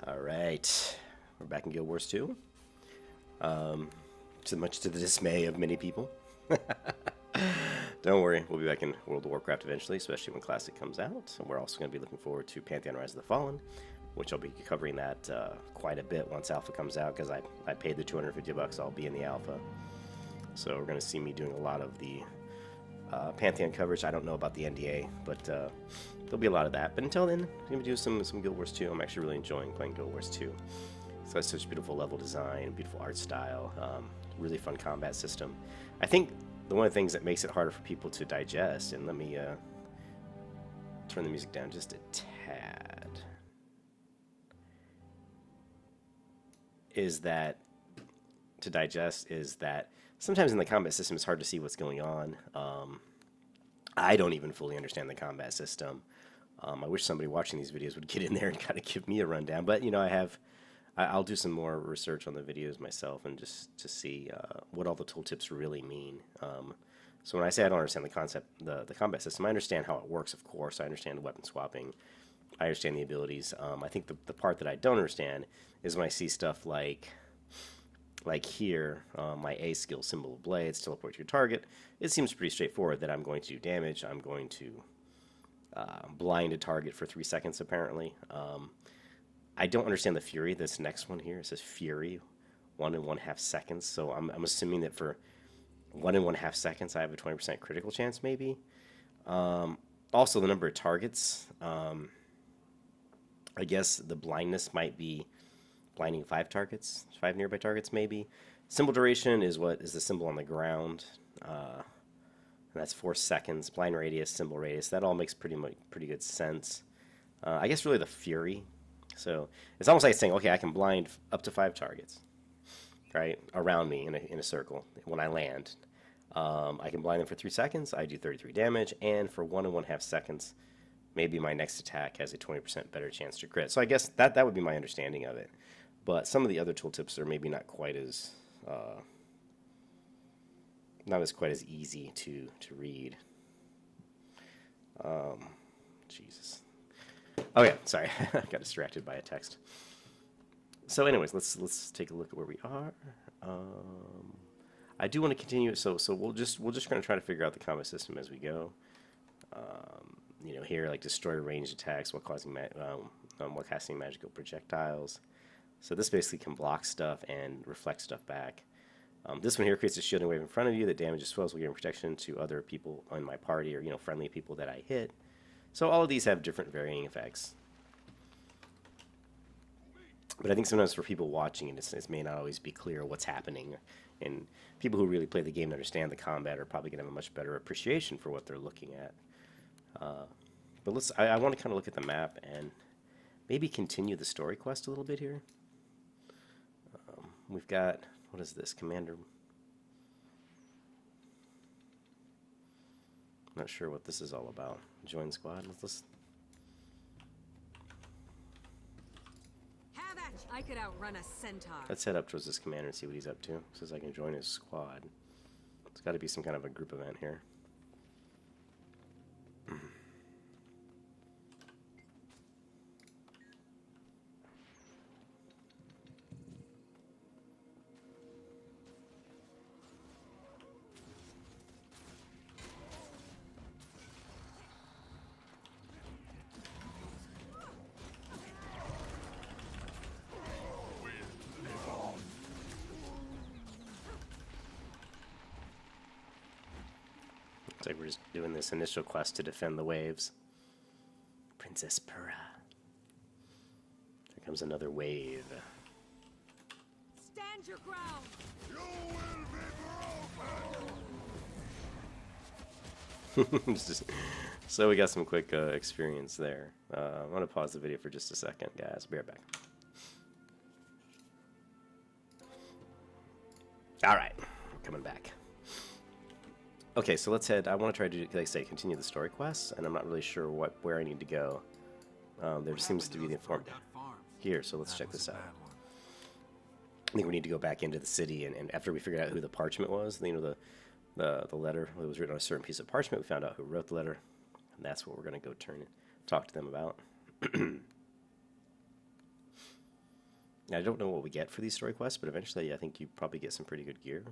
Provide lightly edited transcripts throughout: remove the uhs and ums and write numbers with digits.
All right, we're back in Guild Wars 2. Much to the dismay of many people. Don't worry, we'll be back in World of Warcraft eventually, especially when Classic comes out. And we're also going to be looking forward to Pantheon Rise of the Fallen, which I'll be covering that quite a bit once Alpha comes out, because I paid the $250. I'll be in the Alpha. So we're going to see me doing a lot of the Pantheon coverage. I don't know about the NDA, but there'll be a lot of that. But until then, I'm going to do some Guild Wars 2. I'm actually really enjoying playing Guild Wars 2. It's got such beautiful level design, beautiful art style, really fun combat system. I think one of the things that makes it harder for people to digest, and let me turn the music down just a tad, is that sometimes in the combat system it's hard to see what's going on. I don't even fully understand the combat system. I wish somebody watching these videos would get in there and kind of give me a rundown. But you know, I'll do some more research on the videos myself and just to see what all the tooltips really mean. So when I say I don't understand the concept, the combat system, I understand how it works, of course. I understand the weapon swapping. I understand the abilities. I think the part that I don't understand is when I see stuff like here, my A skill, Symbol of Blades, teleport to your target. It seems pretty straightforward that I'm going to do damage. I'm going to blind a target for 3 seconds, apparently. I don't understand the Fury. This next one here, it says Fury, 1 1/2 seconds. So I'm assuming that for 1 1/2 seconds, I have a 20% critical chance, maybe. Also, the number of targets. I guess the blindness might be blinding 5 targets, 5 nearby targets, maybe. Symbol duration is what is the symbol on the ground. And that's 4 seconds. Blind radius, symbol radius. That all makes pretty good sense. I guess really the Fury. So it's almost like saying, okay, I can blind up to 5 targets, right, around me in a circle when I land. I can blind them for 3 seconds. I do 33 damage, and for 1 1/2 seconds, maybe my next attack has a 20% better chance to crit. So I guess that would be my understanding of it. But some of the other tooltips are maybe not quite as easy to read. Jesus. Oh yeah, sorry, I got distracted by a text. So, anyways, let's take a look at where we are. I do want to continue. So we'll just kind of try to figure out the combat system as we go. You know, here like destroy ranged attacks while casting magical projectiles. So this basically can block stuff and reflect stuff back. This one here creates a shielding wave in front of you that damages foes while giving protection to other people on my party, or you know, friendly people that I hit. So all of these have different varying effects. But I think sometimes for people watching it may not always be clear what's happening. And people who really play the game and understand the combat are probably going to have a much better appreciation for what they're looking at. But I want to kind of look at the map and maybe continue the story quest a little bit here. We've got, what is this, Commander? Not sure what this is all about. Join squad. I could outrun a centaur. Let's head up towards this commander and see what he's up to. Says I can join his squad. It's got to be some kind of a group event here. Looks like we're just doing this initial quest to defend the waves. Princess Pura. Here comes another wave. Stand your ground. You will be So we got some quick experience there. I'm going to pause the video for just a second, guys. Be right back. Alright, coming back. Okay, so let's head. I want to try to, like I say, continue the story quests, and I'm not really sure where I need to go. There seems to be the information here, so let's check this out. I think we need to go back into the city, and after we figured out who the parchment was, you know, the letter that was written on a certain piece of parchment, we found out who wrote the letter, and that's what we're going to go talk to them about. I don't know what we get for these story quests, but eventually I think you probably get some pretty good gear.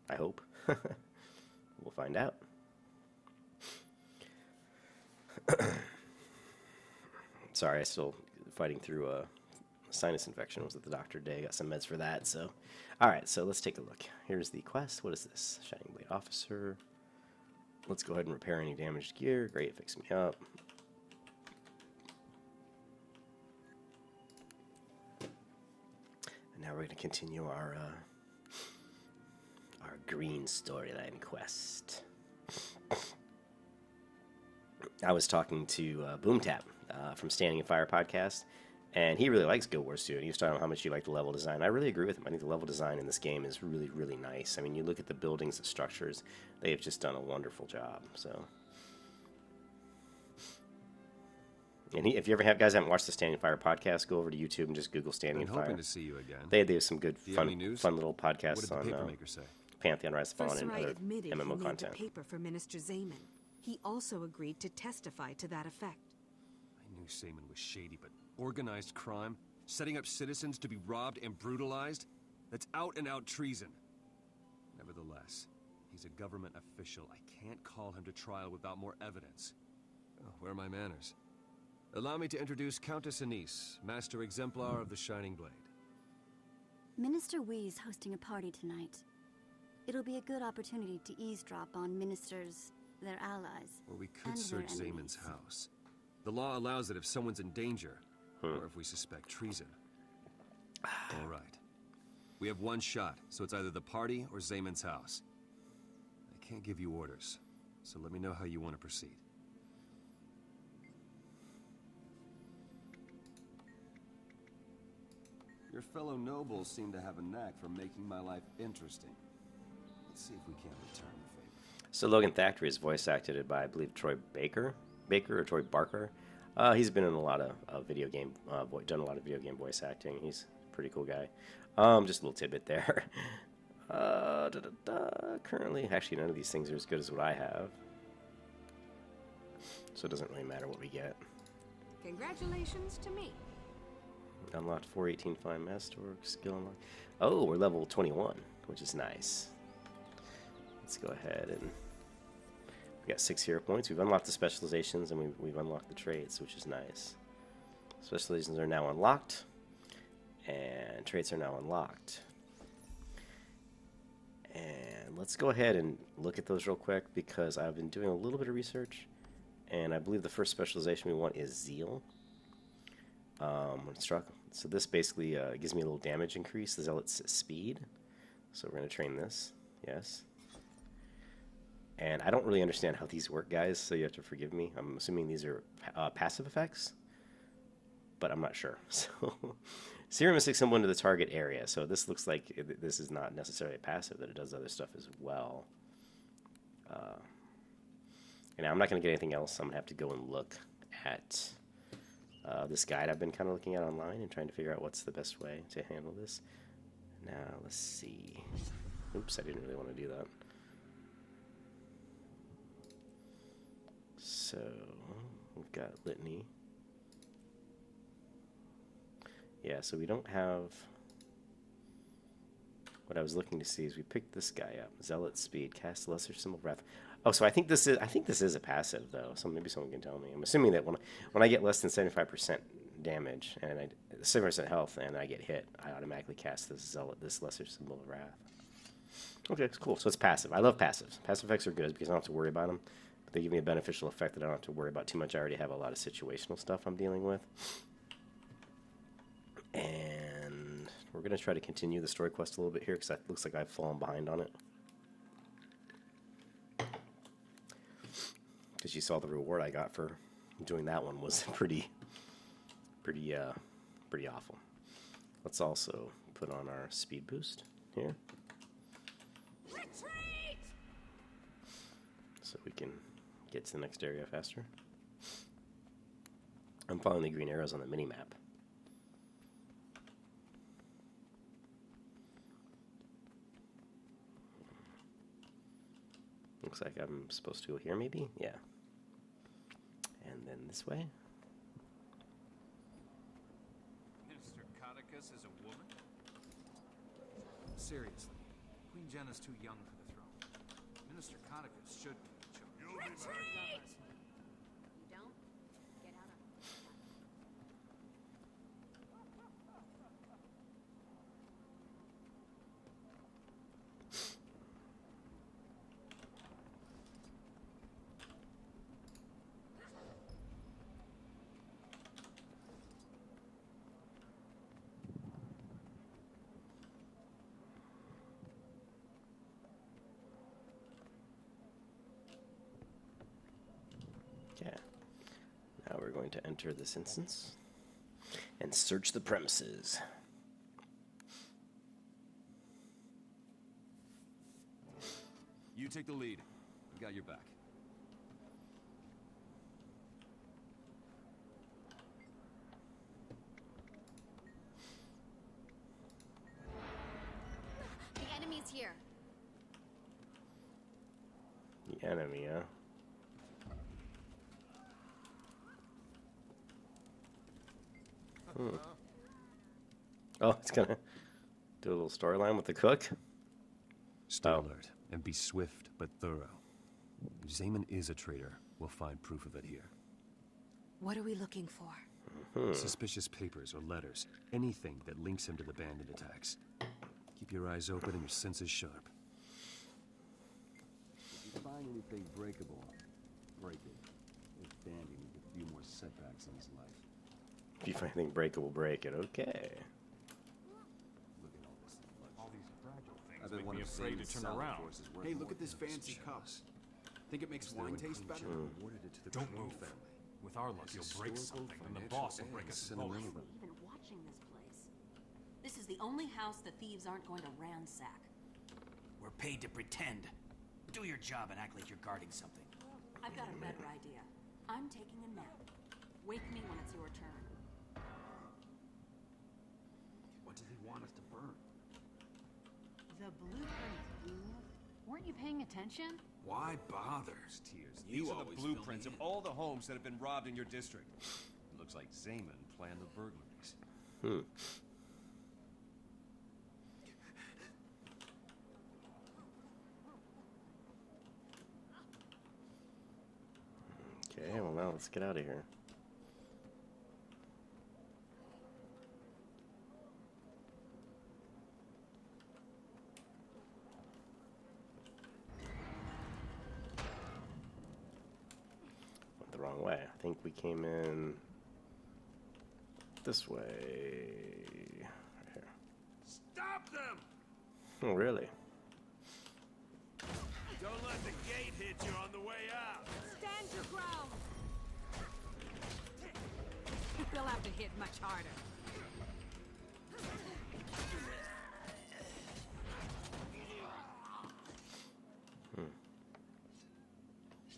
I hope. We'll find out. Sorry, I'm still fighting through a sinus infection. I was at the doctor today. Got some meds for that. So, all right. So let's take a look. Here's the quest. What is this? Shining Blade Officer. Let's go ahead and repair any damaged gear. Great, fix me up. And now we're going to continue our green storyline quest. I was talking to Boomtap from Standing in Fire podcast, and he really likes Guild Wars 2, and he was talking about how much he liked the level design. I really agree with him. I think the level design in this game is really, really nice. I mean, you look at the buildings, the structures, they have just done a wonderful job. So, and if you ever have guys haven't watched the Standing in Fire podcast, go over to YouTube and just Google Standing in Fire. Hoping to see you again. They have some good, fun little podcasts what did the on papermaker say? Pantheon, Rise of Fallen, and Viceroy other admitted MMO he made content. the paper for Minister Zaman. He also agreed to testify to that effect. I knew Seaman was shady, but organized crime? Setting up citizens to be robbed and brutalized? That's out-and-out treason. Nevertheless, he's a government official. I can't call him to trial without more evidence. Oh, where are my manners? Allow me to introduce Countess Anise, Master Exemplar of the Shining Blade. Minister Wee's hosting a party tonight. It'll be a good opportunity to eavesdrop on ministers, their allies, Or we could and search their Zaman's enemies. house. The law allows it if someone's in danger, or if we suspect treason. All right. We have one shot, so it's either the party or Zaman's house. I can't give you orders, so let me know how you want to proceed. Your fellow nobles seem to have a knack for making my life interesting. Let's see if we can't return the favor. So Logan Thackeray is voice acted by, I believe, Troy Baker or Troy Barker. He's been in a lot of video game, done a lot of video game voice acting. He's a pretty cool guy. Just a little tidbit there. Currently, actually, none of these things are as good as what I have. So it doesn't really matter what we get. Congratulations to me. Unlocked 418 Fine Masterwork, skill unlocked. Oh, we're level 21, which is nice. Let's go ahead and... We got 6 hero points. We've unlocked the specializations, and we've unlocked the traits, which is nice. Specializations are now unlocked, and traits are now unlocked. And let's go ahead and look at those real quick, because I've been doing a little bit of research, and I believe the first specialization we want is Zeal. So this basically gives me a little damage increase, the Zealot's speed. So we're going to train this, yes. And I don't really understand how these work, guys, so you have to forgive me. I'm assuming these are passive effects, but I'm not sure. So Serum is symbol into the target area, so this looks like this is not necessarily passive, that it does other stuff as well. And I'm not going to get anything else. I'm going to have to go and look at this guide I've been kind of looking at online and trying to figure out what's the best way to handle this. Now, let's see. Oops, I didn't really want to do that. So, we've got Litany. Yeah, so we don't have... What I was looking to see is we picked this guy up. Zealot speed, cast lesser symbol of wrath. Oh, so I think this is a passive though. So maybe someone can tell me. I'm assuming that when I get less than 75% damage and 7% health and I get hit, I automatically cast this Zealot, this lesser symbol of wrath. Okay, it's cool. So it's passive. I love passives. Passive effects are good because I don't have to worry about them. But they give me a beneficial effect that I don't have to worry about too much. I already have a lot of situational stuff I'm dealing with. And we're going to try to continue the story quest a little bit here because it looks like I've fallen behind on it. Because you saw the reward I got for doing that one was pretty awful. Let's also put on our speed boost here. Retreat! So we can get to the next area faster. I'm following the green arrows on the mini-map. Looks like I'm supposed to go here, maybe? Yeah. And then this way. Minister Kataka Conicus is a woman? Seriously, Queen Jenna's too young for the throne. Minister Conicus should be in charge. You'll be back. You don't? Get out of Yeah. Now we're going to enter this instance and search the premises. You take the lead. I got your back. The enemy's here. The enemy, huh? Oh, it's gonna do a little storyline with the cook. Stay alert and be swift but thorough. If Zaman is a traitor, we'll find proof of it here. What are we looking for? Suspicious papers or letters, anything that links him to the bandit attacks. Keep your eyes open and your senses sharp. If you find anything breakable, break it. If Dandy needs a few more setbacks in his life. If you find anything breakable, break it. Okay. Look at all this. All these fragile things I've been make one me of afraid to Zane's turn salad around. forces worth Hey, more look at this than fancy those cup. shows. Think it makes Is there wine a taste Queen better? Jenna awarded it to the Don't Queen move. family. With our luck, As you'll break historical, something, and the financial, boss will break and us both. sentimental. Even watching this place. This is the only house the thieves aren't going to ransack. We're paid to pretend. Do your job and act like you're guarding something. I've got a better idea. I'm taking a nap. Wake me when it's your turn. What did he want us to burn? The blueprint. Weren't you paying attention? Why bother? Tears. You These are the always blueprints fill of me in. all the homes that have been robbed in your district. It looks like Zaman planned the burglaries. Okay, well now let's get out of here. Went the wrong way. I think we came in this way. Right here. Stop them! Oh, really? Don't let the gate hit you on the way out. Stand your ground! They'll have to hit much harder.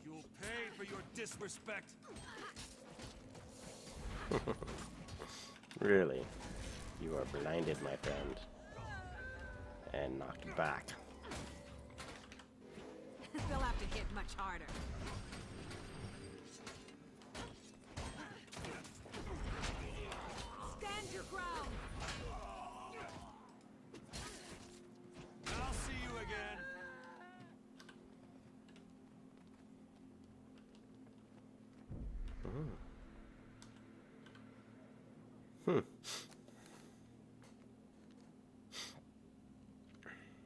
You'll pay for your disrespect. Really? You are blinded, my friend. And knocked back. They'll have to hit much harder. Stand your ground! I'll see you again.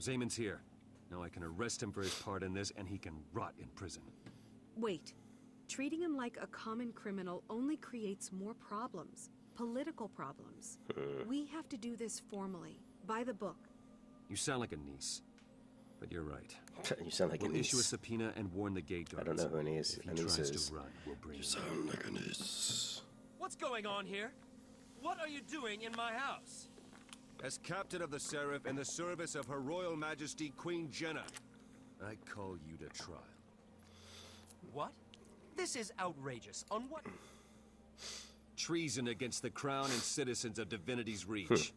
Zaman's here. Now I can arrest him for his part in this, and he can rot in prison. Wait. Treating him like a common criminal only creates more problems. Political problems. We have to do this formally, by the book. You sound like a niece, but you're right. You sound like We'll a issue a niece. subpoena and warn the gate I guards. don't know who a niece, If he a niece tries is. to run, we'll bring him. Sound like a niece. What's going on here? What are you doing in my house? As captain of the Seraph in the service of Her Royal Majesty Queen Jenna, I call you to trial. What? This is outrageous. On what? Treason against the crown and citizens of Divinity's Reach.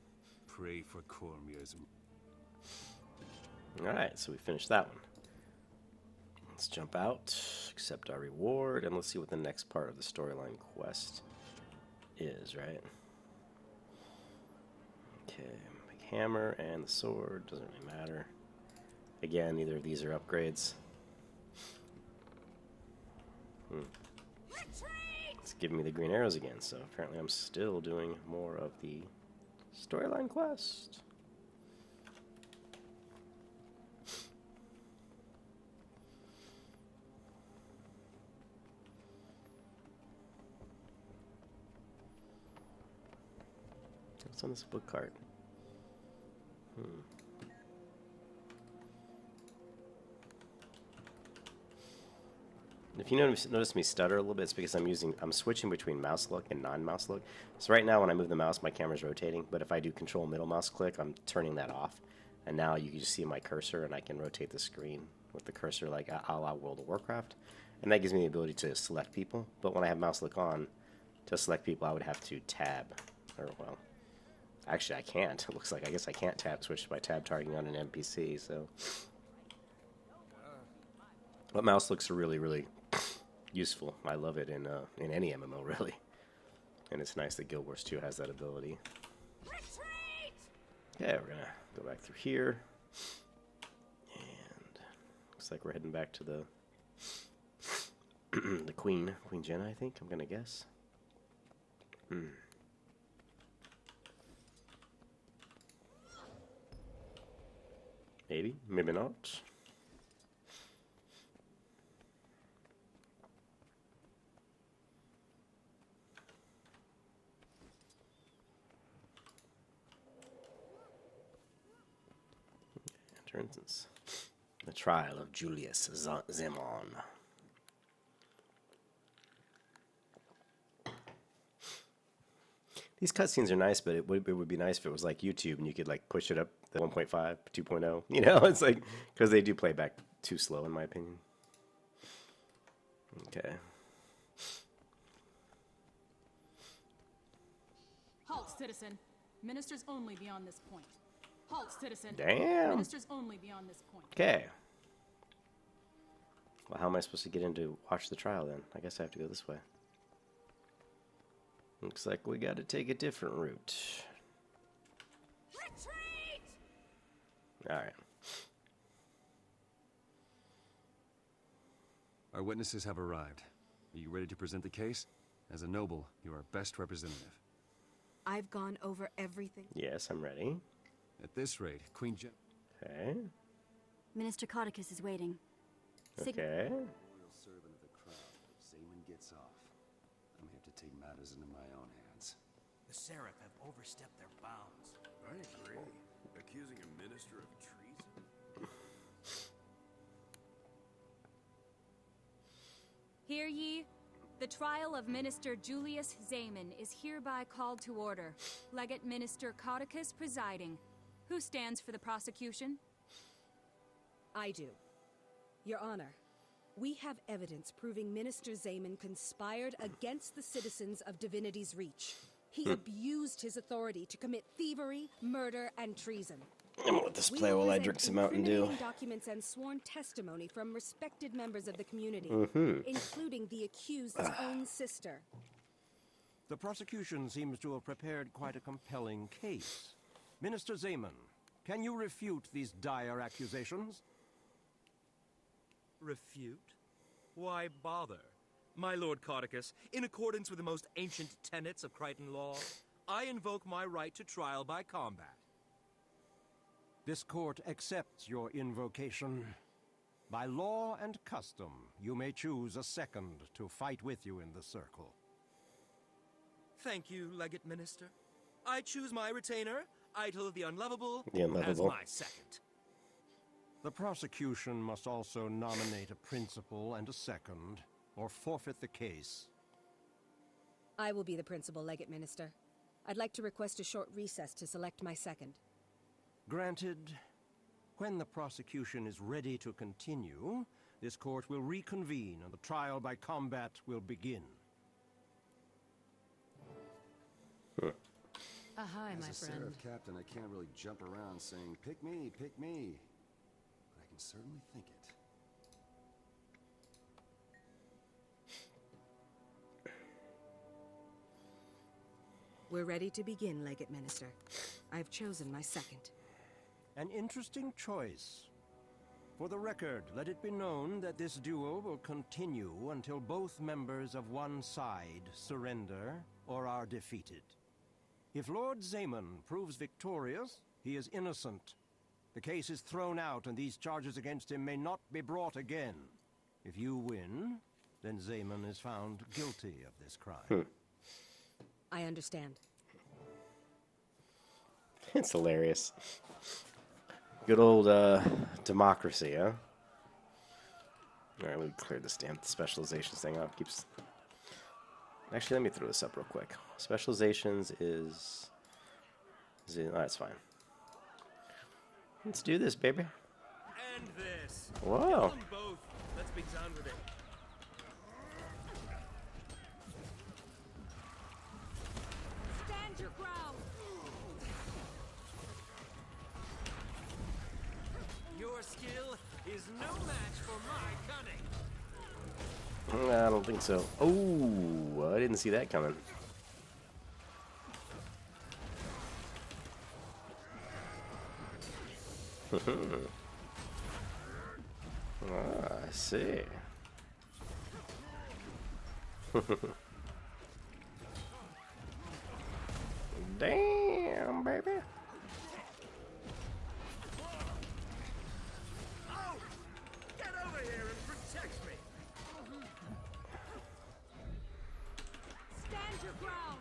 Pray for Cormier's. Alright, so we finished that one. Let's jump out, accept our reward, and let's see what the next part of the storyline quest is, right? Okay, big hammer and the sword, doesn't really matter. Again, neither of these are upgrades. It's giving me the green arrows again, so apparently I'm still doing more of the storyline quest. What's on this book cart? If you notice me stutter a little bit, it's because I'm switching between mouse look and non-mouse look. So right now when I move the mouse, my camera's rotating, but if I do control middle mouse click, I'm turning that off. And now you can just see my cursor, and I can rotate the screen with the cursor like a la World of Warcraft. And that gives me the ability to select people. But when I have mouse look on, to select people, I would have to tab. Or, well, actually I can't. It looks like I guess I can't switch by tab targeting on an NPC, so. But mouse looks are really, really useful. I love it in any MMO, really. And it's nice that Guild Wars 2 has that ability. Okay, we're going to go back through here. And looks like we're heading back to the the Queen Jenna, I think, I'm going to guess. Maybe, maybe not. Entrance. The trial of Julius Zemon. These cutscenes are nice, but it would be nice if it was like YouTube and you could like push it up to 1.5, 2.0. You know, it's like, because they do play back too slow in my opinion. Okay. Halt, citizen. Ministers only beyond this point. Halt, citizen. Damn. Ministers only beyond this point. Okay. Well, how am I supposed to get in to watch the trial then? I guess I have to go this way. Looks like we got to take a different route. Retreat! All right. Our witnesses have arrived. Are you ready to present the case? As a noble, you are our best representative. I've gone over everything. Yes, I'm ready. At this rate, Queen Jen... Okay. Minister Codicus is waiting. Okay. Loyal servant of the crown, if Zaman gets off, I'm here to take matters into my own hands. The Seraph have overstepped their bounds. I agree. Accusing a minister of treason? Hear ye? The trial of Minister Julius Zaman is hereby called to order. Legate Minister Codicus presiding. Who stands for the prosecution? I do. Your Honor, we have evidence proving Minister Zaman conspired against the citizens of Divinity's Reach. He abused his authority to commit thievery, murder, and treason. I'm gonna let this play while I drink some Mountain Dew. Incriminating documents and sworn testimony from respected members of the community, including the accused's own sister. The prosecution seems to have prepared quite a compelling case. Minister Zaman, can you refute these dire accusations? Refute? Why bother? My Lord Codicus, in accordance with the most ancient tenets of Crichton law, I invoke my right to trial by combat. This court accepts your invocation. By law and custom, you may choose a second to fight with you in the circle. Thank you, Legate Minister. I choose my retainer, Idol the Unlovable, as my second. The prosecution must also nominate a principal and a second, or forfeit the case. I will be the principal Legate Minister. I'd like to request a short recess to select my second. Granted. When the prosecution is ready to continue, this court will reconvene and the trial by combat will begin. Hi, my As a friend. Seraph captain, I can't really jump around saying, pick me, pick me. But I can certainly think it. We're ready to begin, Legate Minister. I've chosen my second. An interesting choice. For the record, let it be known that this duel will continue until both members of one side surrender or are defeated. If Lord Zaman proves victorious, he is innocent. The case is thrown out and these charges against him may not be brought again. If you win, then Zaman is found guilty of this crime. I understand. It's hilarious. Good old democracy, huh? Alright, we cleared this damn specializations thing up. Keeps. Actually, let me throw this up real quick. Specializations is oh, that's fine. Let's do this, baby. And this. Whoa. Kill them both. Let's be done with it. Stand your ground! Your skill is no match for my cunning. I don't think so. Oh, I didn't see that coming. I see. Damn, baby. Oh! Get over here and protect me. Stand your ground!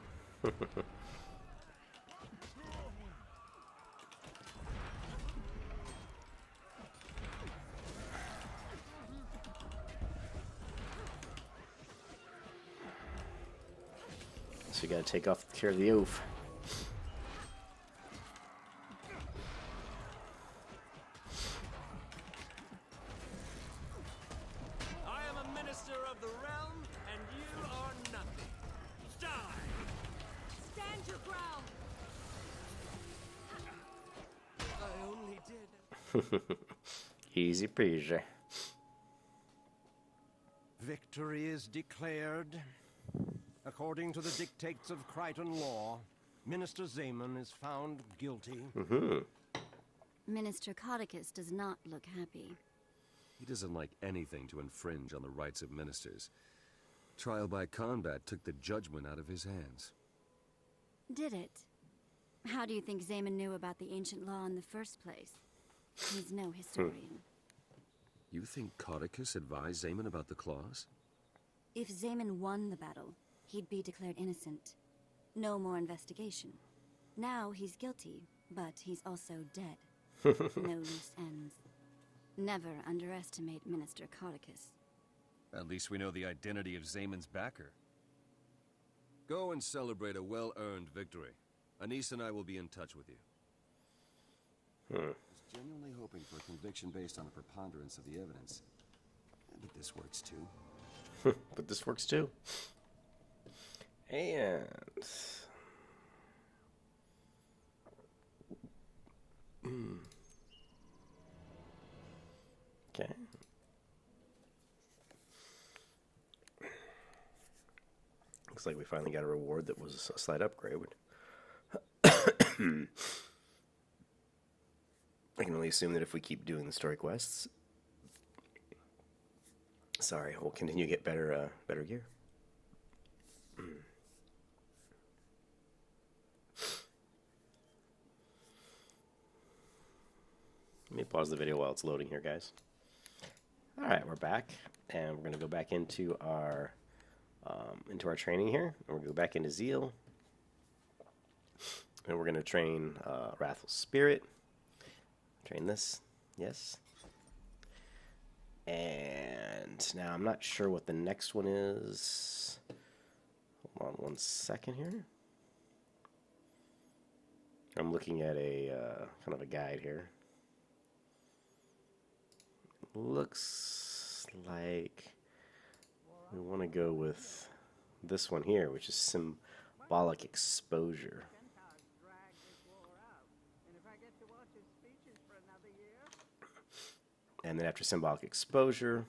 So you gotta take off care of the oof. I am a minister of the realm, and you are nothing. Die! Stand your ground! I only did. Easy peasy. Victory is declared. According to the dictates of Crichton law, Minister Zaman is found guilty. Minister Codicus does not look happy. He doesn't like anything to infringe on the rights of ministers. Trial by combat took the judgment out of his hands. Did it? How do you think Zaman knew about the ancient law in the first place? He's no historian. You think Codicus advised Zaman about the clause? If Zaman won the battle, he'd be declared innocent. No more investigation. Now he's guilty, but he's also dead. No loose ends. Never underestimate Minister Codicus. At least we know the identity of Zaman's backer. Go and celebrate a well-earned victory. Anise and I will be in touch with you. I was genuinely hoping for a conviction based on a preponderance of the evidence. But this works too. But this works too. And okay. Looks like we finally got a reward that was a slight upgrade. I can only assume that if we keep doing the story quests, we'll continue to get better gear. Let me pause the video while it's loading here, guys. All right, we're back, and we're going to go back into our training here. And we're going to go back into Zeal, and we're going to train Wrathful Spirit. Train this, yes. And now I'm not sure what the next one is. Hold on 1 second here. I'm looking at a kind of a guide here. Looks like we want to go with this one here, which is Symbolic Exposure. And then after Symbolic Exposure,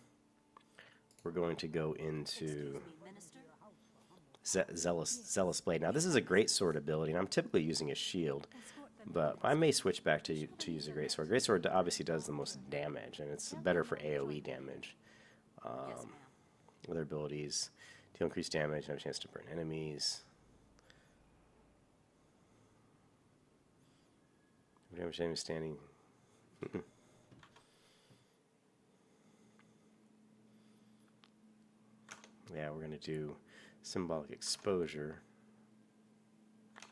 we're going to go into Zealous Blade. Now, this is a great sword ability, and I'm typically using a shield, but I may switch back to use a great sword. Great sword obviously does the most damage, and it's better for AoE damage. Other abilities deal increased damage, have a chance to burn enemies. Damage enemy standing. Yeah, we're going to do symbolic exposure.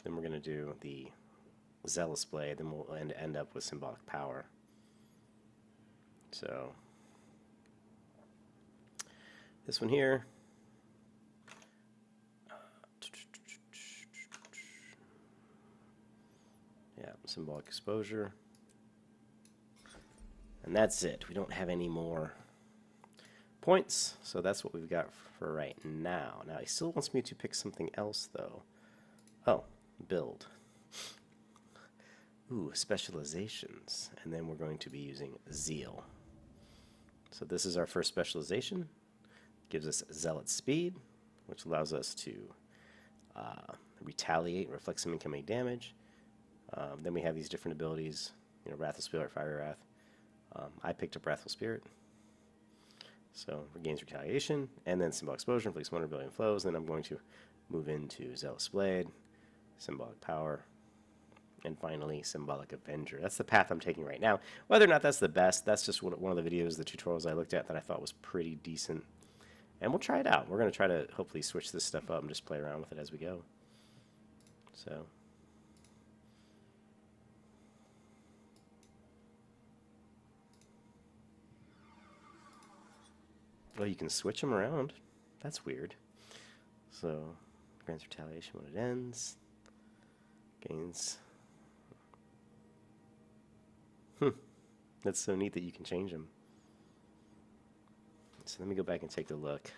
Then we're going to do the Zealous Blade. Then we'll end up with symbolic power. So, this one here. Yeah, symbolic exposure. And that's it. We don't have any more points, so that's what we've got for right now. Now, he still wants me to pick something else, though. Oh, build. Ooh, specializations. And then we're going to be using Zeal. So this is our first specialization. Gives us Zealot Speed, which allows us to retaliate, reflect some incoming damage. Then we have these different abilities, Wrathful Spirit, Fiery Wrath. I picked up Wrathful Spirit. So regains retaliation, and then symbolic explosion, inflicts vulnerability and flows. Then I'm going to move into Zealous Blade, symbolic power, and finally symbolic avenger. That's the path I'm taking right now. Whether or not that's the best, that's just one of the videos, the tutorials I looked at that I thought was pretty decent. And we'll try it out. We're going to try to hopefully switch this stuff up and just play around with it as we go. So. Well, you can switch them around. That's weird. So, grants retaliation when it ends. Gains. That's so neat that you can change them. So let me go back and take a look.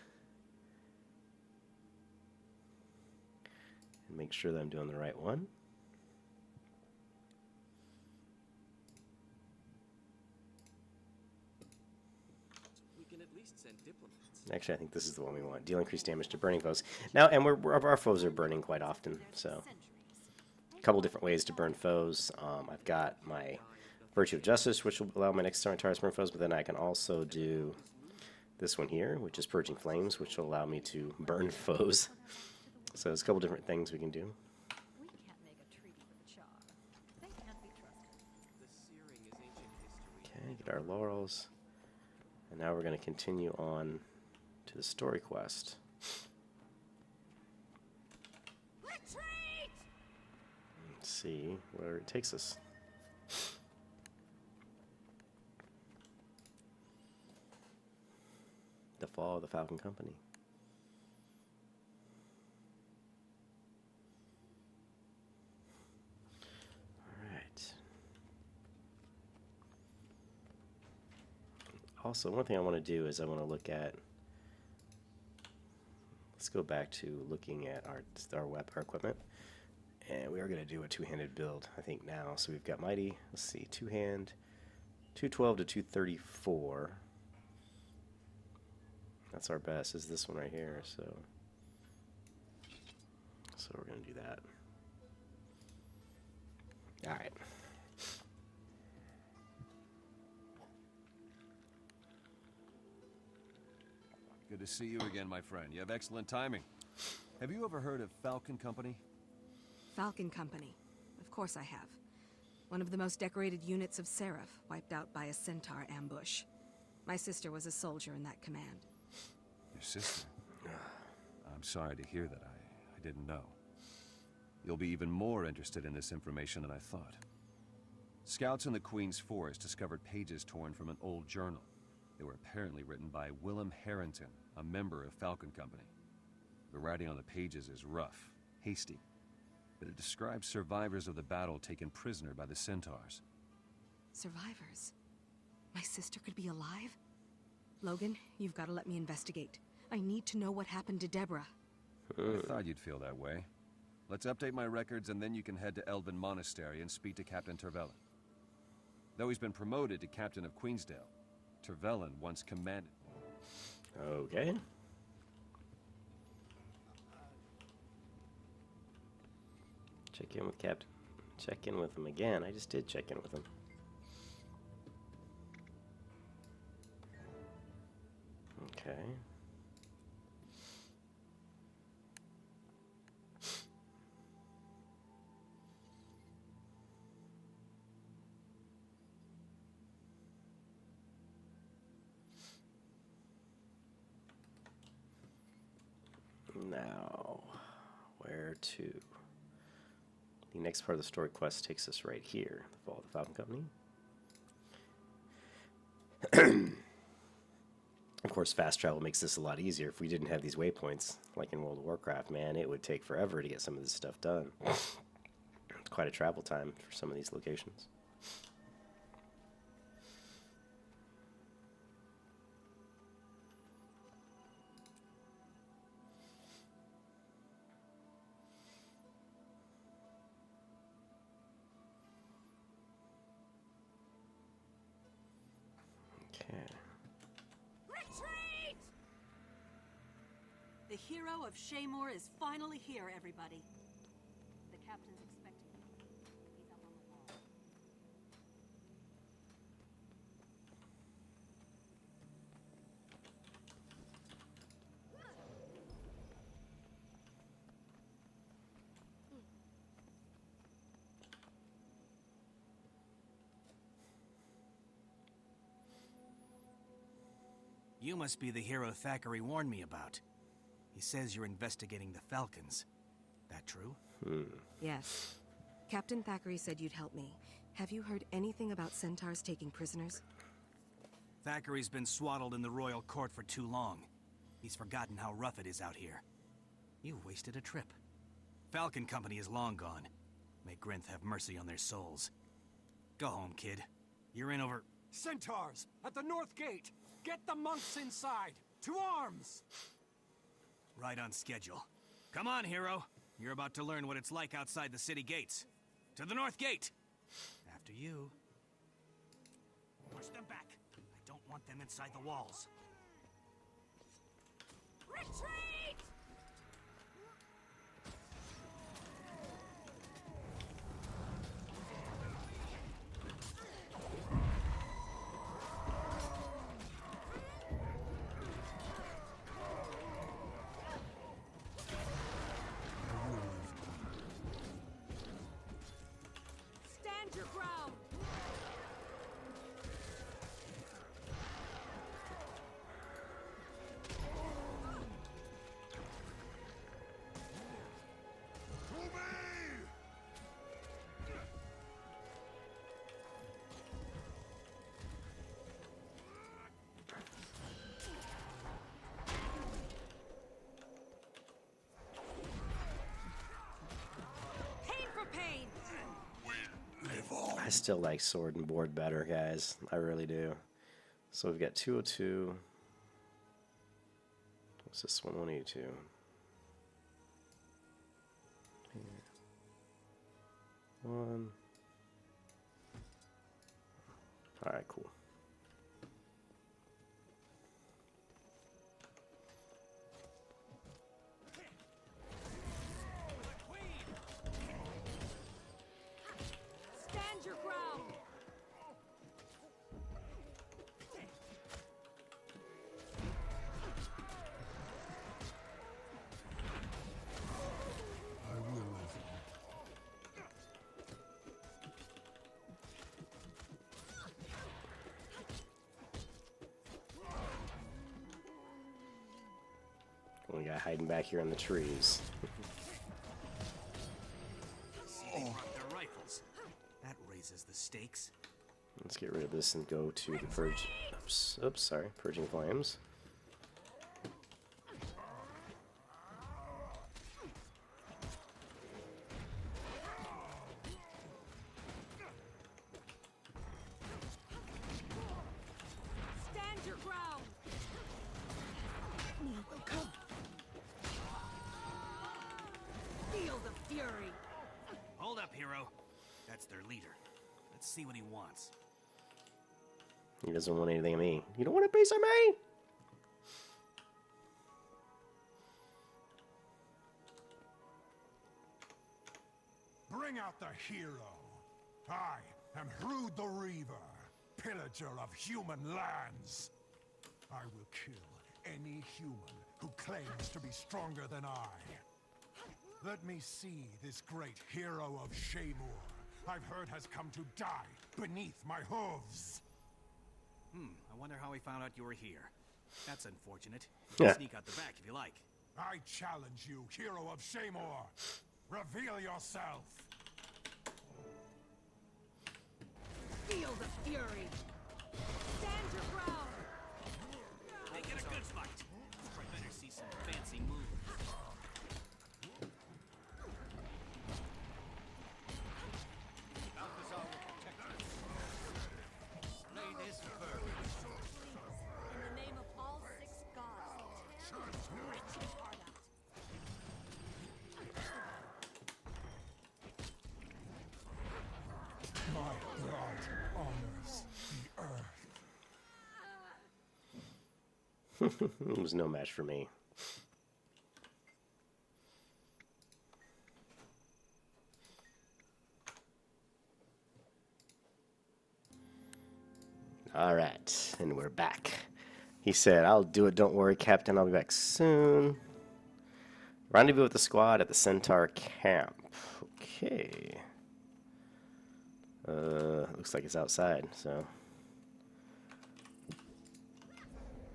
And make sure that I'm doing the right one. Actually, I think this is the one we want. Deal increased damage to burning foes. Now, and our foes are burning quite often, so a couple different ways to burn foes. I've got my Virtue of Justice, which will allow my next target to burn foes, but then I can also do this one here, which is Purging Flames, which will allow me to burn foes. So there's a couple different things we can do. Okay, get our laurels. And now we're going to continue on to the story quest. Retreat! Let's see where it takes us. The fall of the Falcon Company. Also, one thing I want to do is I want to look at, let's go back to looking at our equipment, and we are going to do a two-handed build, I think, now. So we've got Mighty, let's see, two-hand, 212 to 234. That's our best, is this one right here, so we're going to do that. All right. Good to see you again, my friend. You have excellent timing. Have you ever heard of Falcon Company? Falcon Company. Of course I have. One of the most decorated units of Seraph, wiped out by a centaur ambush. My sister was a soldier in that command. Your sister? I'm sorry to hear that. I didn't know. You'll be even more interested in this information than I thought. Scouts in the Queen's Forest discovered pages torn from an old journal. They were apparently written by Willem Harrington, a member of Falcon Company. The writing on the pages is rough, hasty, but it describes survivors of the battle taken prisoner by the centaurs. Survivors? My sister could be alive? Logan, you've got to let me investigate. I need to know what happened to Deborah. I thought you'd feel that way. Let's update my records, and then you can head to Elven Monastery and speak to Captain Tervellen. Though he's been promoted to Captain of Queensdale, Tervellen once commanded. Okay. Check in with Captain. Check in with him again. I just did check in with him. Okay. Now, where to? The next part of the story quest takes us right here. The Fall of the Falcon Company. Of course, fast travel makes this a lot easier. If we didn't have these waypoints, like in World of Warcraft, man, it would take forever to get some of this stuff done. It's quite a travel time for some of these locations. Retreat! The hero of Shaymore is finally here, everybody. The captain's expecting me. He's up on the wall. You must be the hero Thackeray warned me about. He says you're investigating the Falcons. That true? Yes. Captain Thackeray said you'd help me. Have you heard anything about centaurs taking prisoners? Thackeray's been swaddled in the royal court for too long. He's forgotten how rough it is out here. You've wasted a trip. Falcon Company is long gone. May Grinth have mercy on their souls. Go home, kid. You're in over... Centaurs! At the north gate! Get the monks inside! To arms! Right on schedule. Come on, hero. You're about to learn what it's like outside the city gates. To the north gate! After you. Push them back. I don't want them inside the walls. Retreat! Stand your ground! Pain for pain! I still like sword and board better, guys. I really do. So we've got 202. What's this one? 182. One. Alright, cool. Stand your ground! We got hiding back here in the trees. They brought their rifles. That raises the stakes. Let's get rid of this and go to the purge. Oops, sorry, purging flames. Stand your ground! Feel the fury! Hold up, hero. That's their leader. Let's see what he wants. He doesn't want anything of me. You don't want a piece of me? Bring out the hero. I am Hrud the Reaver, pillager of human lands. I will kill any human who claims to be stronger than I. Let me see this great hero of Shaymur I've heard has come to die beneath my hooves. I wonder how he found out you were here. That's unfortunate. You can sneak out the back if you like. I challenge you, hero of Shaymur. Reveal yourself. Feel the fury. Stand your ground. Make it a good fight. I better see some fancy moves. Slay this bird. In the name of all 6 gods, tear this wretched heart out. My blood honors the earth. It was no match for me. All right, and we're back. He said, "I'll do it, don't worry, Captain. I'll be back soon." Rendezvous with the squad at the Centaur camp. Okay. Looks like it's outside, so.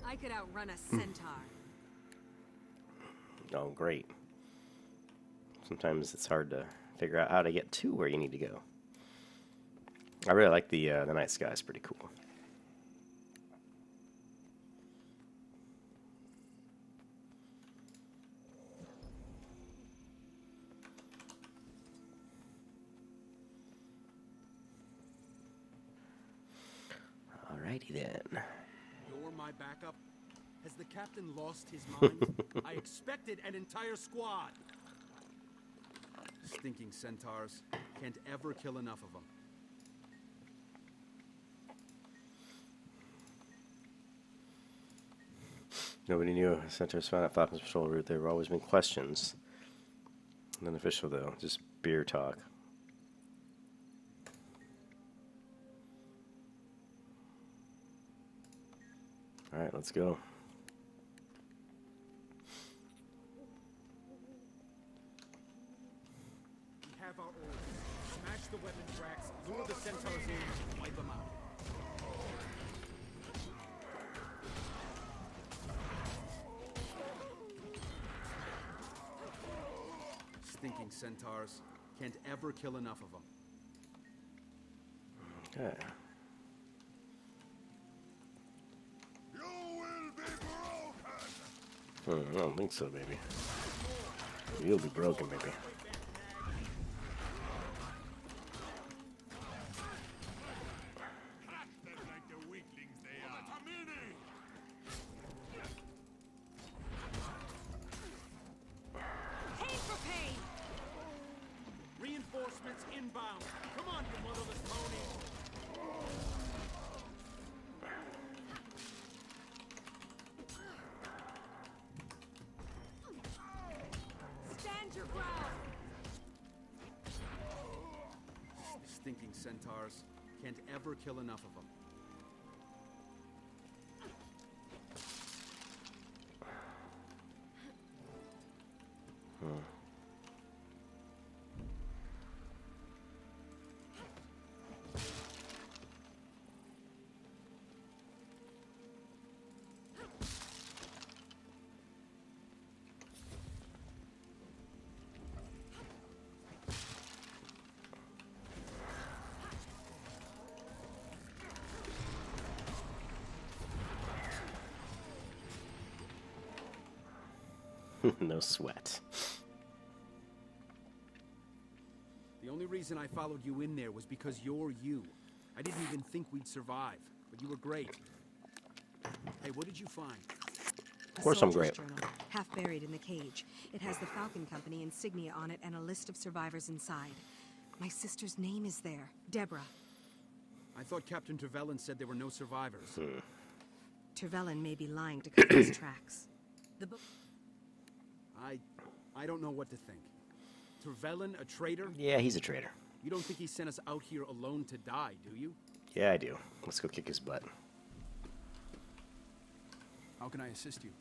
I could outrun a centaur. Oh, great. Sometimes it's hard to figure out how to get to where you need to go. I really like the night sky. It's pretty cool. Alrighty then. You're my backup? Has the captain lost his mind? I expected an entire squad. Stinking centaurs. Can't ever kill enough of them. Nobody knew Centaurs found out Falcon's patrol route. There have always been questions. None official, though. Just beer talk. Alright, let's go. We have our orders. Smash the weapon tracks, lure the centaurs in, wipe them out. Stinking centaurs. Can't ever kill enough of them. Okay. I don't think so, baby. You'll be broken, baby. Pay for pain. Reinforcements inbound. Come on, you motherless pony. Stand your ground. Stinking centaurs. Can't ever kill enough of them. No sweat. The only reason I followed you in there was because you're you. I didn't even think we'd survive, but you were great. Hey, what did you find? Of course I'm great. Journal, half buried in the cage. It has the Falcon Company insignia on it and a list of survivors inside. My sister's name is there, Deborah. I thought Captain Trevelyan said there were no survivors. Trevelyan may be lying to cover his tracks. The book. I don't know what to think. Trevelyan a traitor? Yeah, he's a traitor. You don't think he sent us out here alone to die, do you? Yeah, I do. Let's go kick his butt. How can I assist you?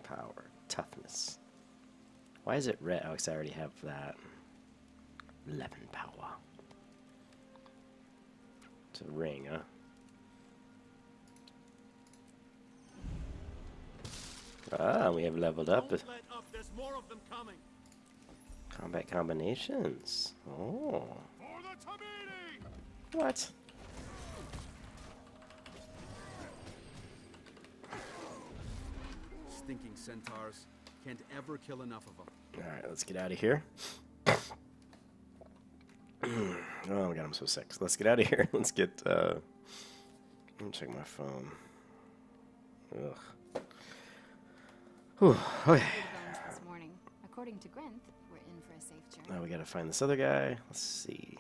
Power, toughness. Why is it red? Oh, because I already have that. 11 power. It's a ring, huh? Ah, we have leveled up. Let up. There's more of them coming. Combat combinations. Oh. What? Stinking centaurs. Can't ever kill enough of them. Alright, let's get out of here. Oh my god, I'm so sick. So let's get out of here. Let's get, let me check my phone. Ugh. Whew, okay. This morning. According to Grinth, we're in for a safe journey. Now we gotta find this other guy. Let's see.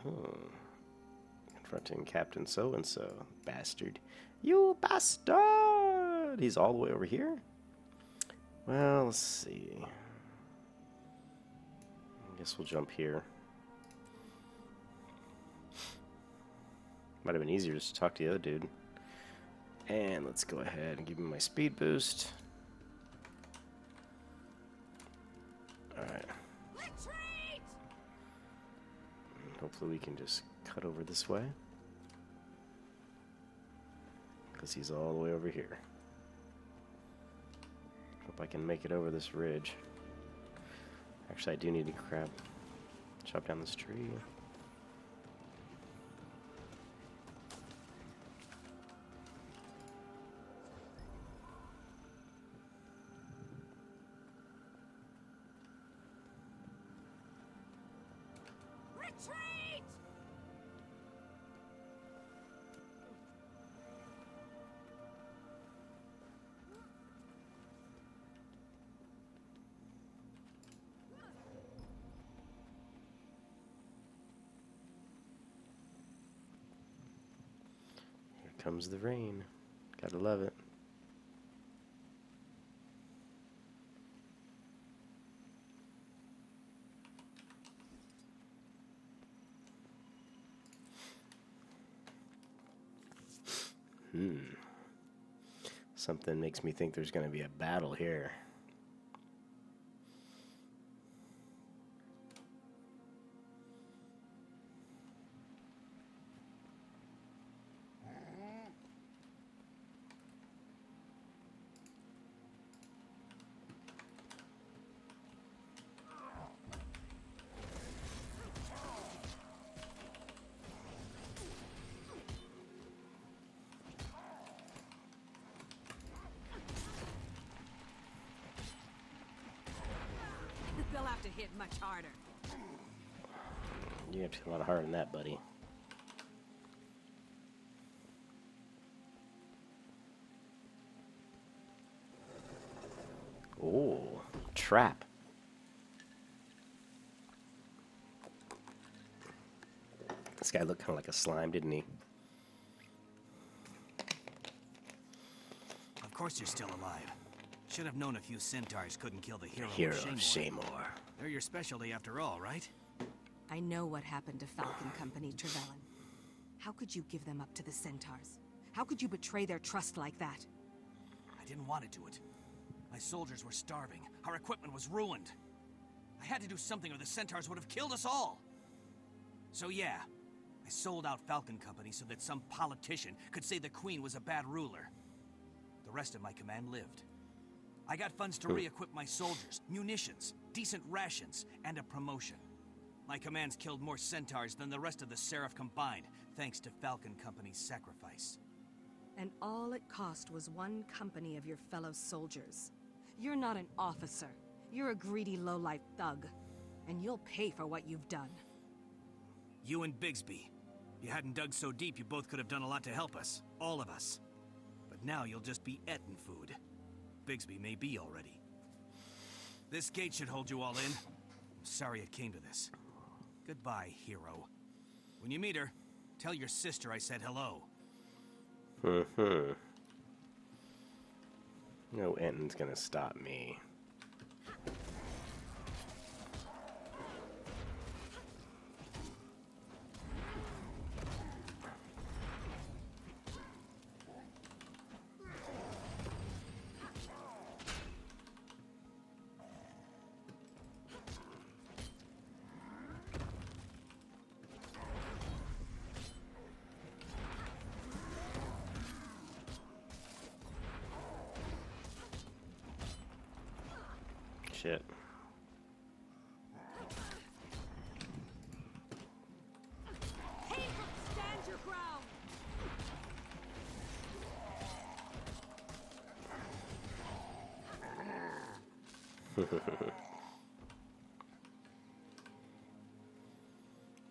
Oh. Confronting Captain So-and-so. Bastard. You bastard! He's all the way over here? Well, let's see. I guess we'll jump here. Might have been easier just to talk to the other dude. And let's go ahead and give him my speed boost. Alright. Hopefully we can just cut over this way. Because he's all the way over here. Hope I can make it over this ridge. Actually, I do need to chop down this tree. Retreat! Here comes the rain. Gotta love it. Something makes me think there's going to be a battle here. They'll have to hit much harder. You have to hit a lot harder than that, buddy. Oh, trap. This guy looked kind of like a slime, didn't he? Of course you're still alive. Should have known a few centaurs couldn't kill the hero, Hero of of Shaymore. They're your specialty after all, right? I know what happened to Falcon Company, Trevelyan. How could you give them up to the centaurs? How could you betray their trust like that? I didn't want to do it. My soldiers were starving. Our equipment was ruined. I had to do something or the centaurs would have killed us all. So yeah, I sold out Falcon Company so that some politician could say the Queen was a bad ruler. The rest of my command lived. I got funds to re-equip my soldiers, munitions, decent rations, and a promotion. My commands killed more centaurs than the rest of the Seraph combined, thanks to Falcon Company's sacrifice. And all it cost was one company of your fellow soldiers. You're not an officer. You're a greedy lowlife thug. And you'll pay for what you've done. You and Bigsby. If you hadn't dug so deep, you both could have done a lot to help us. All of us. But now you'll just be eating food. Bigsby may be already, This gate should hold you all in. I'm sorry it came to this. Goodbye, hero. When you meet her, tell your sister I said hello. No ending's gonna stop me. Shit. Stand your ground.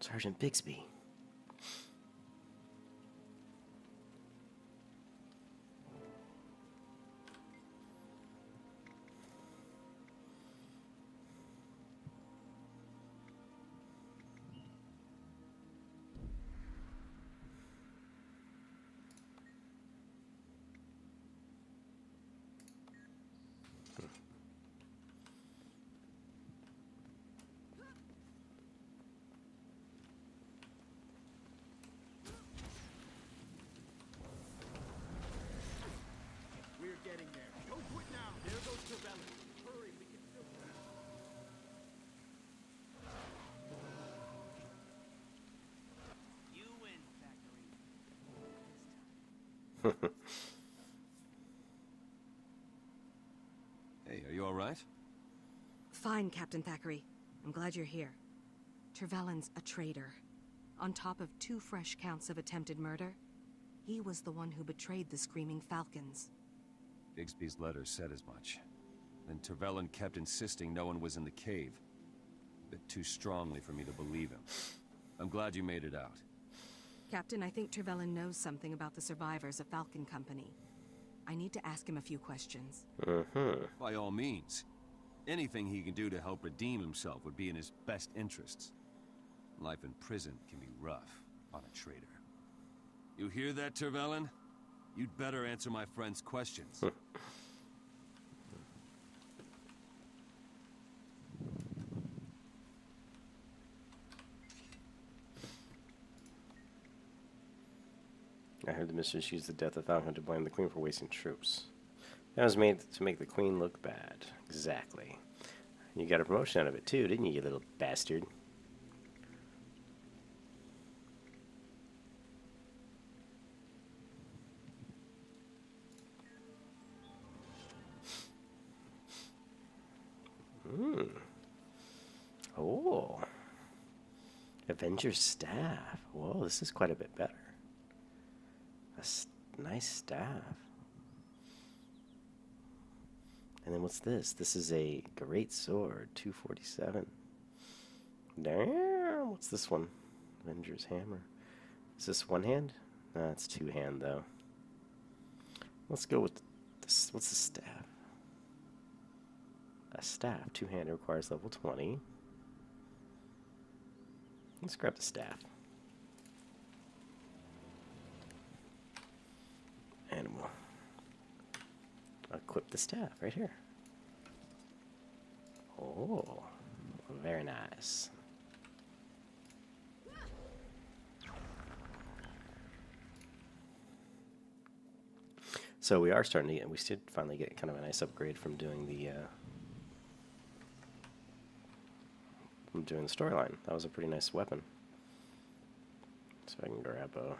Sergeant Bixby. We're getting there. Don't quit now. There goes Trevelyan. Hurry, we can still... You win, Thackeray. Hey, are you all right? Fine, Captain Thackeray. I'm glad you're here. Trevelyan's a traitor. On top of 2 fresh counts of attempted murder, he was the one who betrayed the Screaming Falcons. Bixby's letter said as much. Then Trevelyan kept insisting no one was in the cave. A bit too strongly for me to believe him. I'm glad you made it out. Captain, I think Trevelyan knows something about the survivors of Falcon Company. I need to ask him a few questions. By all means. Anything he can do to help redeem himself would be in his best interests. Life in prison can be rough on a traitor. You hear that, Trevelyan? You'd better answer my friend's questions. I heard the mistress used the death of Falcon to blame the Queen for wasting troops. That was made to make the Queen look bad. Exactly. You got a promotion out of it too, didn't you, you little bastard? Oh. Avengers staff. Whoa, this is quite a bit better. A nice staff. And then what's this? This is a great sword, 247. Damn, what's this one? Avengers hammer. Is this one hand? No, it's 2 hand though. Let's go with this. What's the staff? A staff, 2 hand, requires level 20. Let's grab the staff. And we'll equip the staff right here. Oh, very nice. So we are starting to get, we did finally get kind of a nice upgrade from doing the storyline. That was a pretty nice weapon. So I can grab a...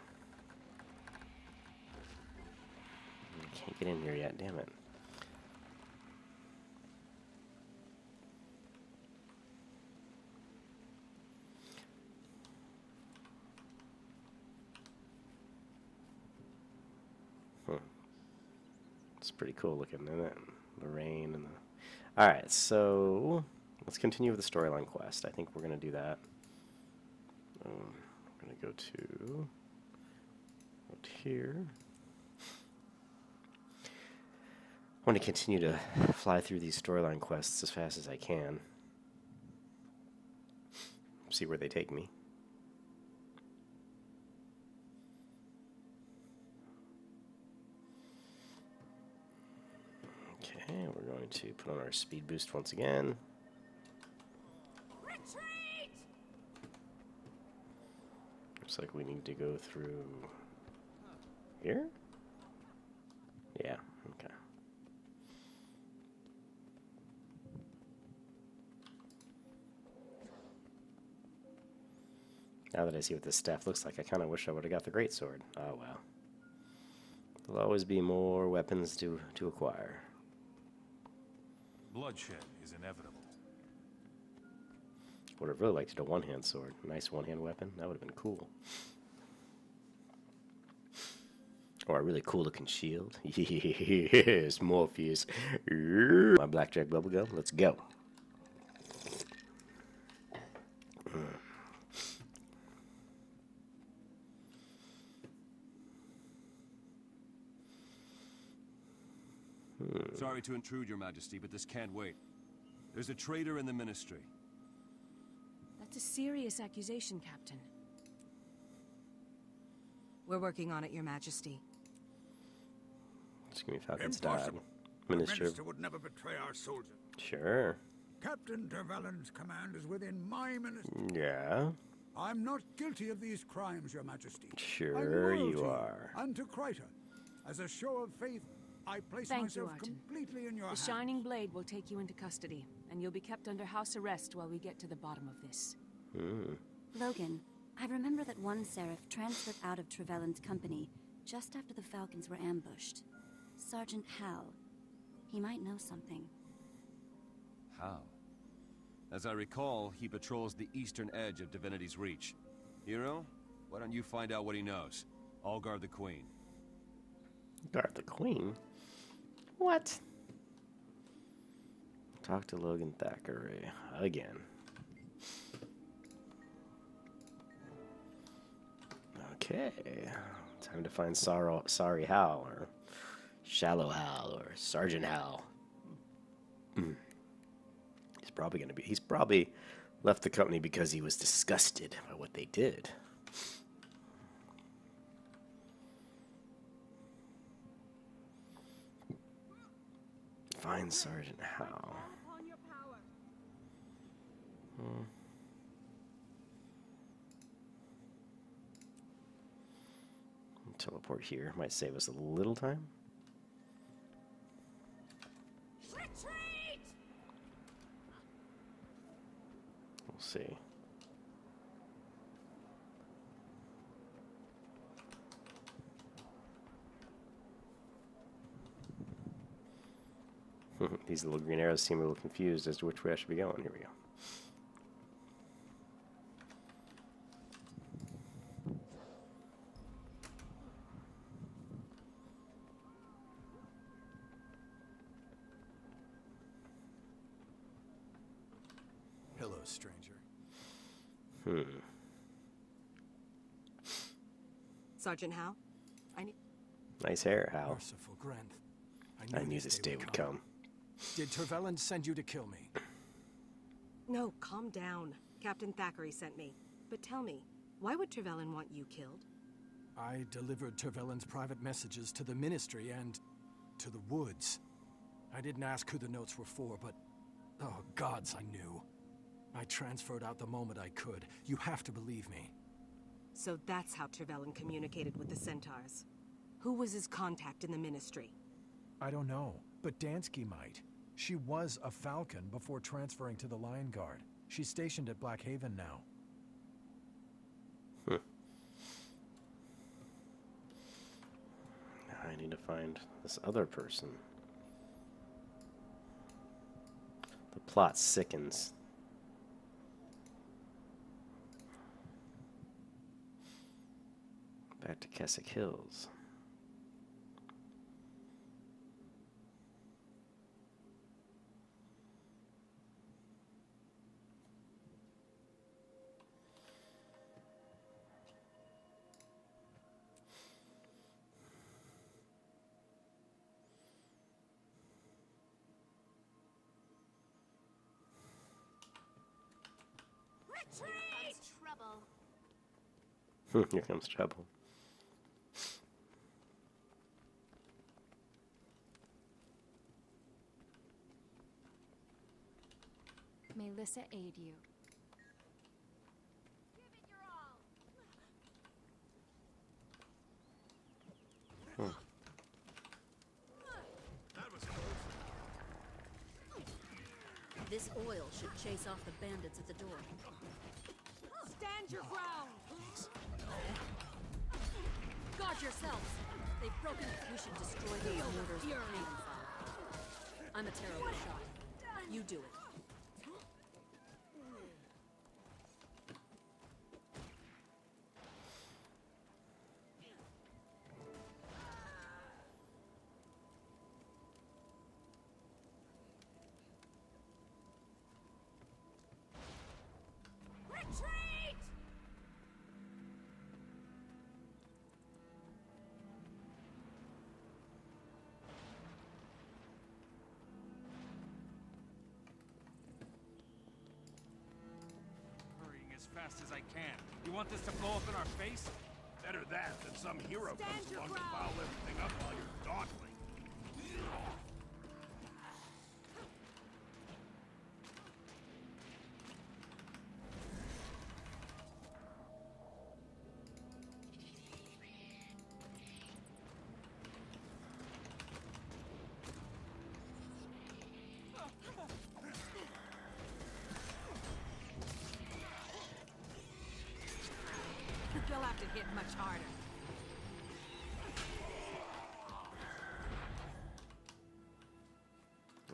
I can't get in here yet, damn it. It's pretty cool looking, isn't it? The rain and the... Alright, so let's continue with the storyline quest. I think we're going to do that. We're going to go to out here. want to continue to fly through these storyline quests as fast as I can. See where they take me. Okay, we're going to put on our speed boost once again. Retreat! Looks like we need to go through here? Yeah, okay. Now that I see what this staff looks like, I kind of wish I would have got the greatsword. Oh well. There'll always be more weapons to acquire. Bloodshed is inevitable. Would have really liked a one-hand sword. Nice one-hand weapon. That would have been cool. Or a really cool looking shield. Yes, Morpheus. My blackjack bubblegum. Let's go. Sorry to intrude, Your Majesty, but this can't wait. There's a traitor in the Ministry. That's a serious accusation, Captain. We're working on it, Your Majesty. It's gonna be Falcon's dad. Impossible. Minister. The Minister would never betray our soldiers. Sure. Captain Tervalen's command is within my ministry. Yeah. I'm not guilty of these crimes, Your Majesty. Sure I'm loyal you to you are. and to Kryta. As a show of faith, I place Thank you, myself Arton. completely in your The hands. Shining Blade will take you into custody, and you'll be kept under house arrest while we get to the bottom of this. Logan, I remember that one Seraph transferred out of Trevelyan's company just after the Falcons were ambushed. Sergeant Hal. He might know something. How? As I recall, he patrols the eastern edge of Divinity's Reach. Hero, why don't you find out what he knows? I'll guard the Queen. Guard the Queen? What? Talk to Logan Thackeray again. Okay. Time to find Sorry Hal, or Shallow Hal, or Sergeant Hal. He's probably left the company because he was disgusted by what they did. Find Sergeant Hal. Teleport here might save us a little time. Retreat! We'll see. These little green arrows seem a little confused as to which way I should be going. Here we go. Hello, stranger. Sergeant Hal, I need... Nice hair, Hal. Merciful Grenth. I knew this day would come. Did Tervalan send you to kill me? No, calm down. Captain Thackeray sent me. But tell me, why would Trevelyan want you killed? I delivered Tervalan's private messages to the Ministry and to the Woods. I didn't ask who the notes were for, but... oh, gods, I knew. I transferred out the moment I could. You have to believe me. So that's how Trevelyan communicated with the Centaurs. Who was his contact in the Ministry? I don't know, but Dansky might. She was a Falcon before transferring to the Lion Guard. She's stationed at Black Haven now. I need to find this other person. The plot sickens. Back to Kessex Hills. Here comes trouble. May Lissa aid you. This oil should chase off the bandits at the door. Stand your ground! Guard yourselves! They've broken. We should destroy those mortars with cannon fire. I'm a terrible shot. You do it. Retreat! Hurrying as fast as I can. You want this to blow up in our face? Better that than some hero Stand comes your along to ground. foul everything up while you're dawdling. You'll have to hit much harder.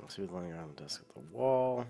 Let's see who's lying around the desk at the wall.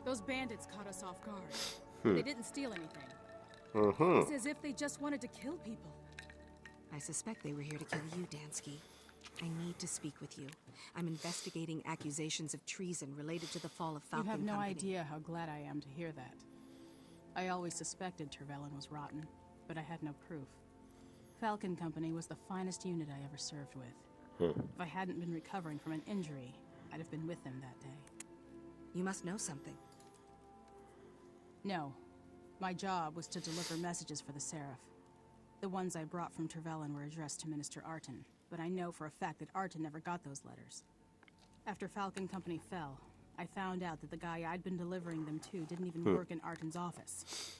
Those bandits caught us off guard. They didn't steal anything. It's as if they just wanted to kill people. I suspect they were here to kill you, Dansky. I need to speak with you. I'm investigating accusations of treason related to the fall of Falcon You have no Company. idea how glad I am to hear that. I always suspected Tervellin was rotten, but I had no proof. Falcon Company was the finest unit I ever served with. If I hadn't been recovering from an injury, I'd have been with them that day. You must know something. No. My job was to deliver messages for the Seraph. The ones I brought from Tervellin were addressed to Minister Arton, but I know for a fact that Arton never got those letters. After Falcon Company fell, I found out that the guy I'd been delivering them to didn't even work in Arton's office.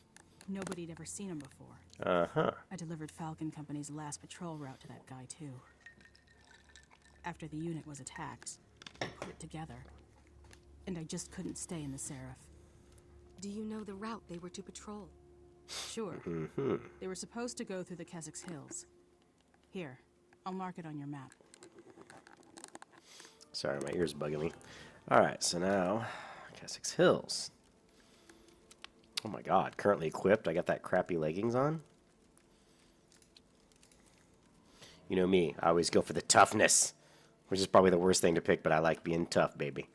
Nobody'd ever seen him before. I delivered Falcon Company's last patrol route to that guy, too. After the unit was attacked, I put it together. And I just couldn't stay in the Seraph. Do you know the route they were to patrol? Sure. They were supposed to go through the Kessex Hills. Here, I'll mark it on your map. Sorry, my ears bugging me. Alright, so now, Kessex Hills. Oh my god, currently equipped. I got that crappy leggings on. You know me, I always go for the toughness, which is probably the worst thing to pick, but I like being tough, baby.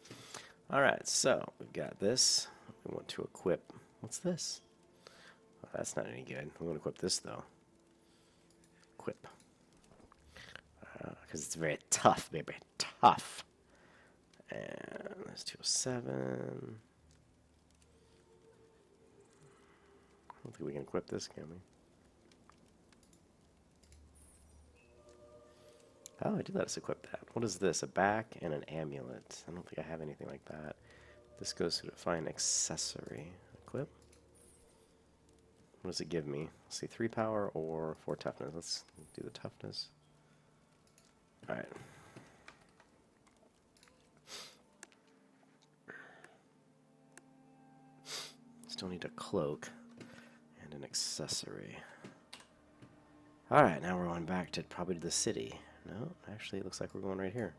Alright, so we've got this. We want to equip. What's this? Oh, that's not any good. We want to equip this, though. Equip. Because it's very tough, baby. Tough. And there's 207. I don't think we can equip this, can we? Oh, I did let us equip that. What is this? A back and an amulet. I don't think I have anything like that. This goes to define accessory. Equip. What does it give me? Let's see, 3 power or 4 toughness. Let's do the toughness. Alright. Still need a cloak and an accessory. Alright, now we're going back to probably the city. No, actually, it looks like we're going right here.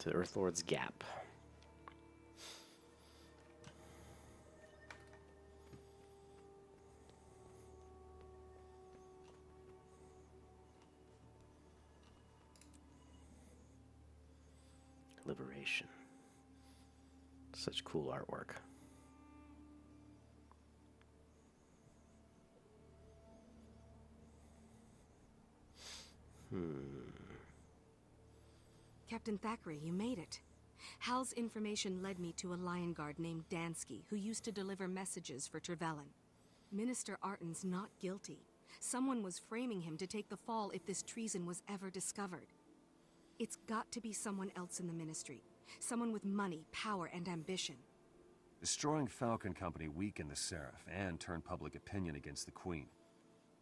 To Earthlord's Gap. Liberation. Such cool artwork. Captain Thackeray, you made it. Hal's information led me to a lion guard named Dansky, who used to deliver messages for Trevelyan. Minister Arton's not guilty. Someone was framing him to take the fall if this treason was ever discovered. It's got to be someone else in the Ministry. Someone with money, power, and ambition. Destroying Falcon Company weakened the Seraph and turned public opinion against the Queen.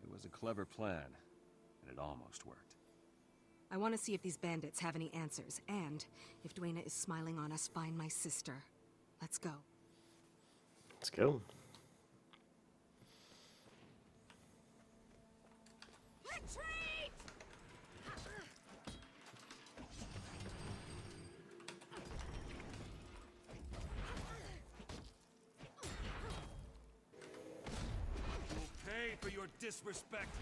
It was a clever plan, and it almost worked. I want to see if these bandits have any answers, and if Dwayna is smiling on us, find my sister. Let's go. Let's go. Retreat! You'll pay for your disrespect.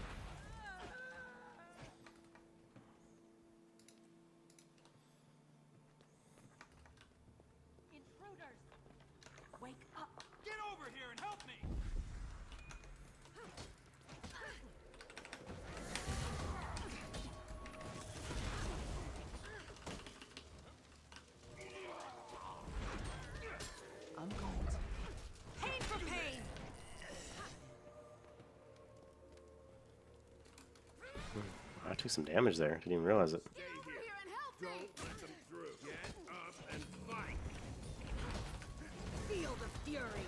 Wake up! Get over here and help me! I'm going to... Pain for pain! I took some damage there. Didn't even realize it. Stay here. Don't let them through. Get up and fight. Feel the fury!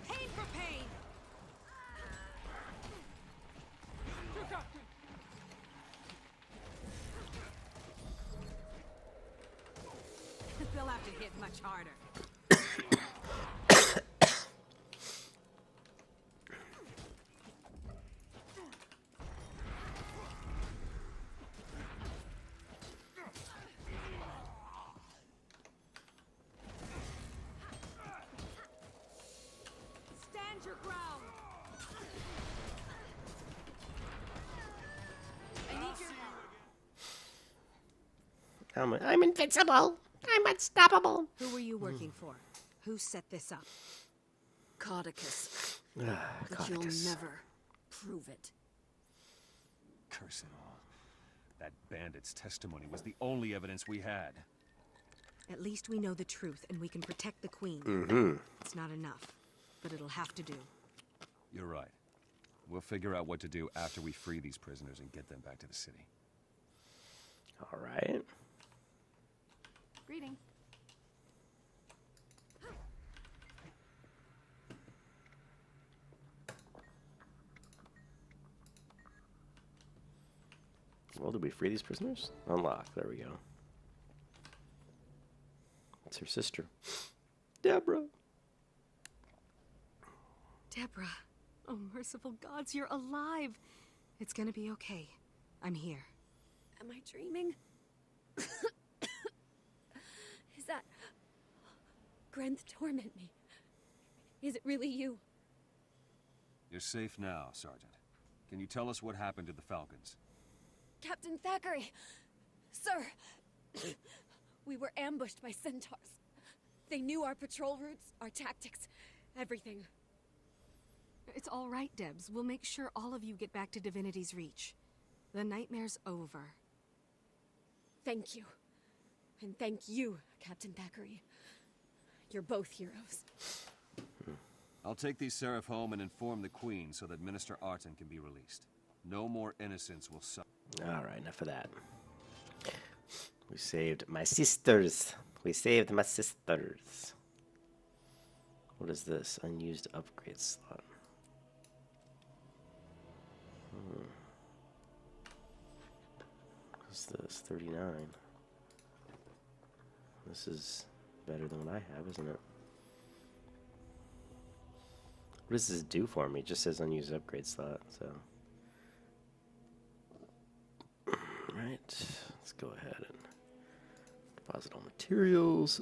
Pain for pain! They'll have to hit much harder. Stand your ground! I need your help. I'm invincible. I'm unstoppable. Who were you working for? Who set this up? Codicus. But you'll never prove it. Curse it all. That bandit's testimony was the only evidence we had. At least we know the truth, and we can protect the Queen. Mm-hmm. It's not enough, but it'll have to do. You're right. We'll figure out what to do after we free these prisoners and get them back to the city. All right. Greeting. Well, did we free these prisoners? Unlock. There we go. It's her sister. Deborah. Deborah. Oh, merciful gods, you're alive. It's gonna be okay. I'm here. Am I dreaming? Is that... Grenth torment me? Is it really you? You're safe now, Sergeant. Can you tell us what happened to the Falcons? Captain Thackeray! Sir! We were ambushed by centaurs. They knew our patrol routes, our tactics, everything. It's all right, Debs. We'll make sure all of you get back to Divinity's Reach. The nightmare's over. Thank you. And thank you, Captain Thackeray. You're both heroes. I'll take these Seraph home and inform the Queen so that Minister Arton can be released. No more innocents will suffer. All right, enough of that. We saved my sisters. We saved my sisters. What is this? Unused upgrade slot. What's this? 39. This is better than what I have, isn't it? What does this do for me? It just says unused upgrade slot, so. Alright, let's go ahead and deposit all materials.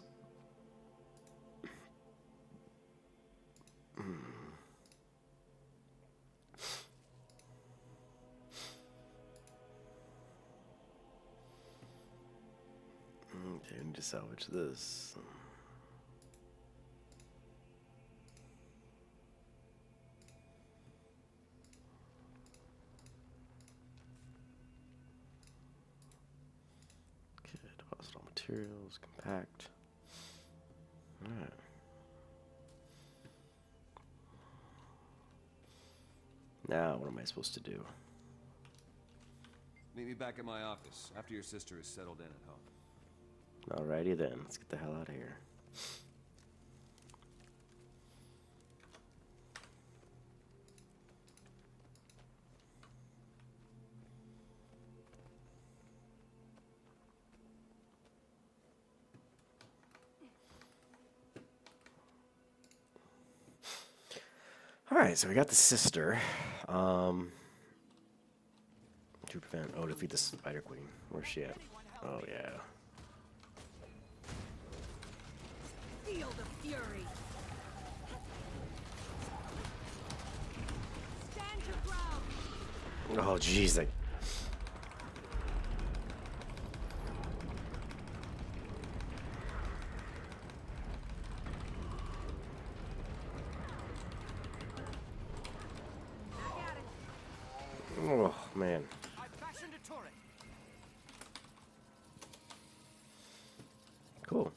Okay, I need to salvage this. Okay, deposit all materials, compact. Alright. Now, what am I supposed to do? Meet me back at my office after your sister is settled in at home. Alrighty then, let's get the hell out of here. Alright, so we got the sister. To prevent, defeat the Spider Queen. Where's she at? Oh, yeah. Feel the fury. Stand your ground. Oh, jeez. Oh, man. Cool.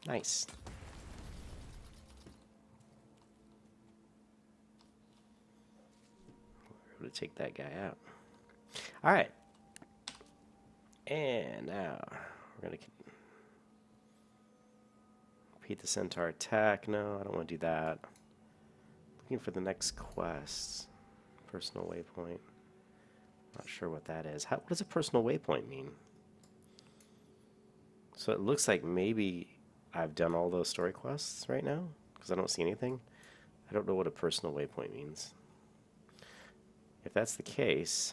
Nice. We're able to take that guy out. All right. And now we're going to repeat the centaur attack. No, I don't want to do that. Looking for the next quest. Personal waypoint. Not sure what that is. What does a personal waypoint mean? So it looks like maybe I've done all those story quests right now, because I don't see anything. I don't know what a personal waypoint means. If that's the case,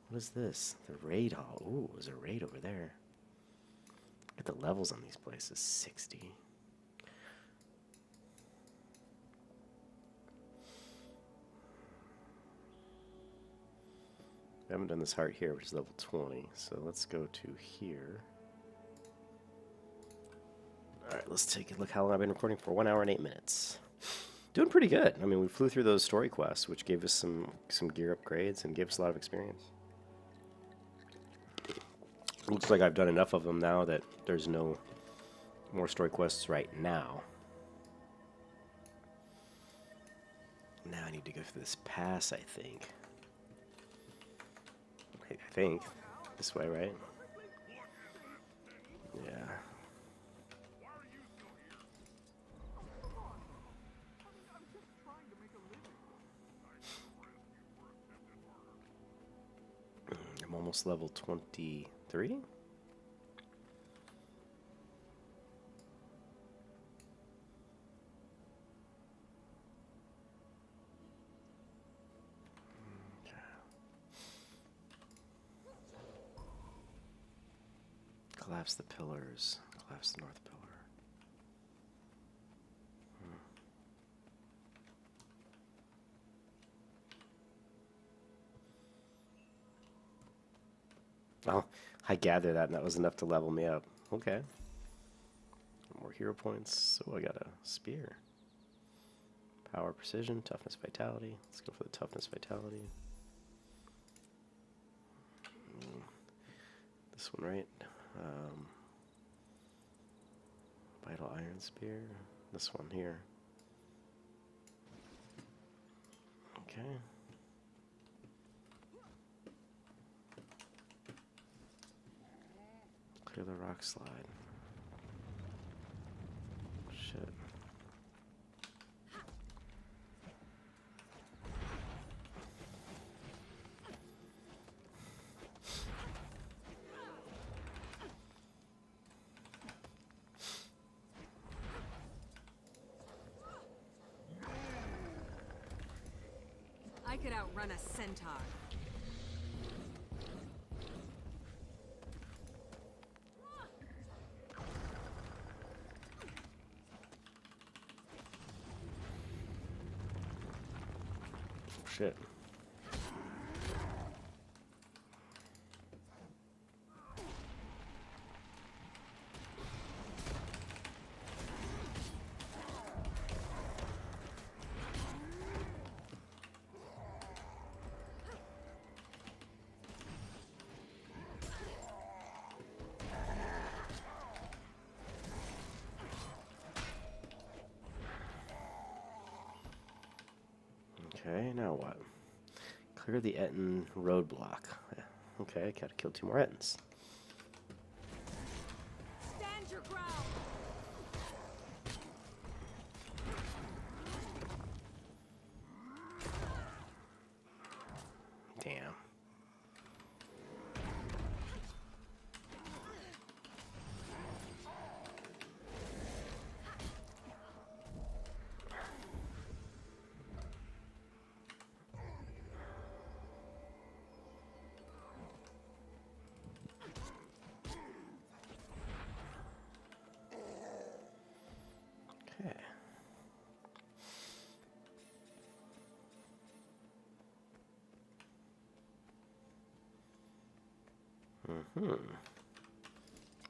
what is this? The raid hall. Ooh, there's a raid over there. Look at the levels on these places. 60. I haven't done this heart here, which is level 20. So let's go to here. Alright, let's take a look how long I've been recording for. 1 hour and 8 minutes. Doing pretty good. I mean, we flew through those story quests, which gave us some gear upgrades and gave us a lot of experience. Looks like I've done enough of them now that there's no more story quests right now. Now I need to go through this pass, I think. I think. This way, right? Yeah. I'm almost level 23. Collapse the pillars. Collapse the north pillar. Well, I gather that was enough to level me up. Okay. More hero points. So I got a spear. Power, precision, toughness, vitality. Let's go for the toughness, vitality. This one, right? Vital iron spear. This one here. Okay. Clear the rock slide. Shit. could outrun a centaur. Shit. Okay, now what? Clear the Etten roadblock. Okay, gotta kill 2 more Ettins. Stand your ground! Damn. Okay.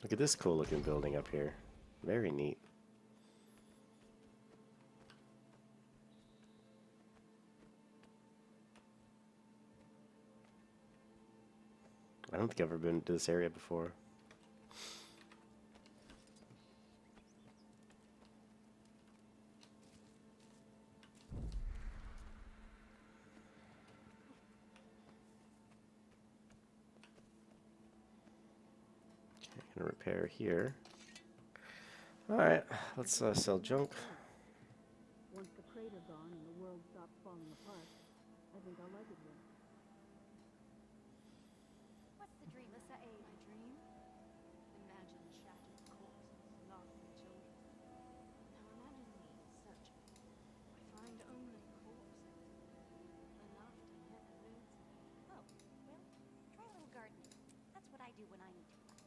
Look at this cool looking building up here. Very neat. I don't think I've ever been to this area before. Okay, gonna repair here. Alright, let's sell junk. Once the crater gone and the world stops falling apart, I think I'll like it here. What's the dream, Lissa? My dream? Imagine shattered corpses, lost children. Now imagine me searching. I find only corpses. Enough to never lose me. Oh, well, try a little gardening. That's what I do when I need to relax.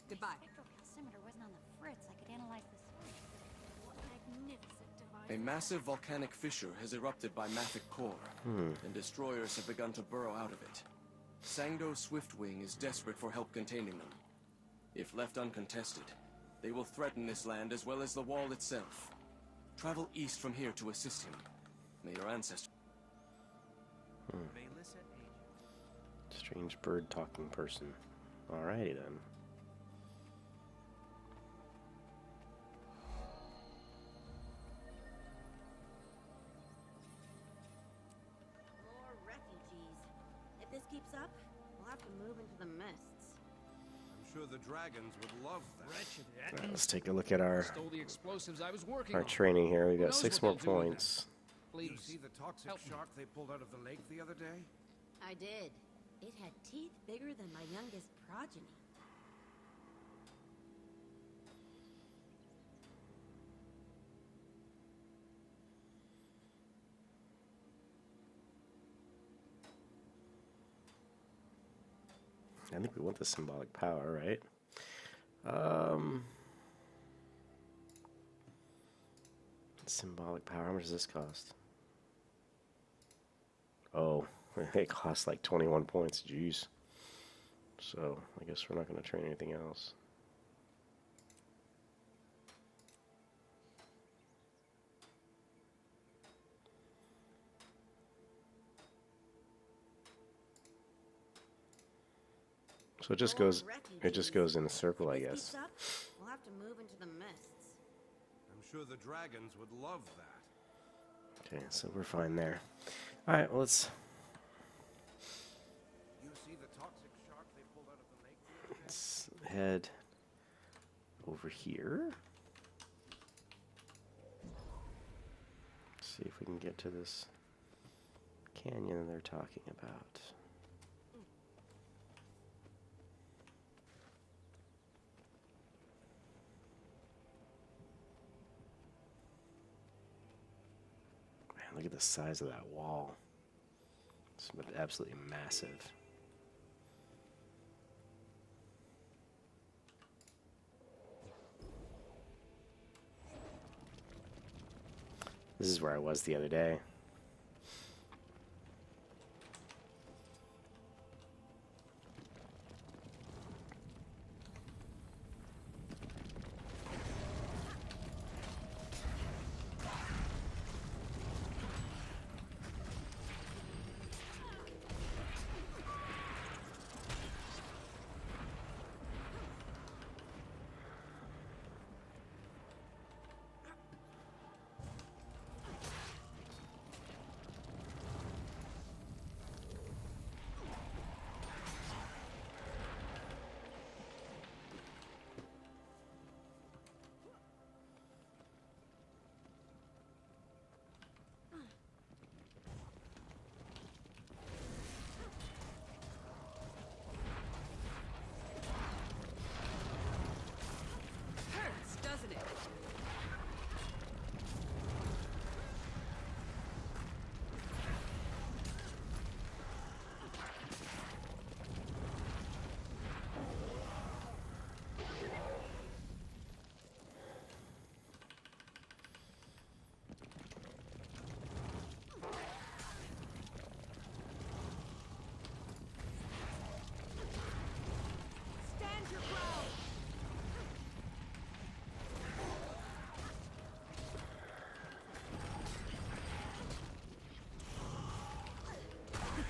If Goodbye. my spectrocalcimeter wasn't on the fritz, I could analyze the soil. What magnificent device. A massive volcanic fissure has erupted by Mathic core, and destroyers have begun to burrow out of it. Sangdo Swiftwing is desperate for help containing them. If left uncontested, they will threaten this land as well as the wall itself. Travel east from here to assist him. May your ancestors... Strange bird talking person. Alrighty then. More refugees. If this keeps up, we'll have to move into the mists. I'm sure the dragons would love that. Alright, let's take a look at our Stole the explosives I was working our on. training here. We Who got knows 6 what more they'll do with points. You see the toxic shark they pulled out of the lake the other day? I did. It had teeth bigger than my youngest progeny. I think we want the symbolic power, right? Symbolic power. How much does this cost? Oh, it costs like 21 points. Jeez. So I guess we're not going to train anything else. So it just goes in a circle, I guess. Up, we'll have to move into the mists. I'm sure the dragons would love that. Okay, so we're fine there. All right, well, let's You see the toxic shark they pulled out of the lake the other day? Let's head over here. See if we can get to this canyon they're talking about. Man, look at the size of that wall. It's absolutely massive. This is where I was the other day. Doesn't it? Stand your ground!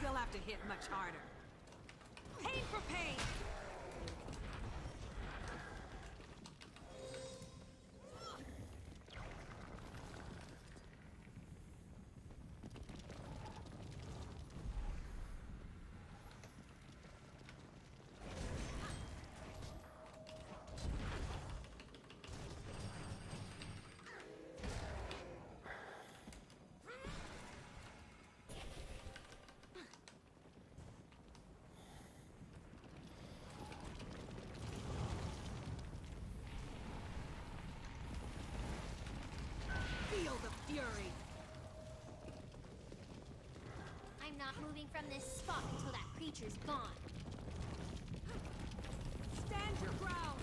They'll have to hit much harder. Pain for pain! Feel the fury! I'm not moving from this spot until that creature's gone. Stand your ground!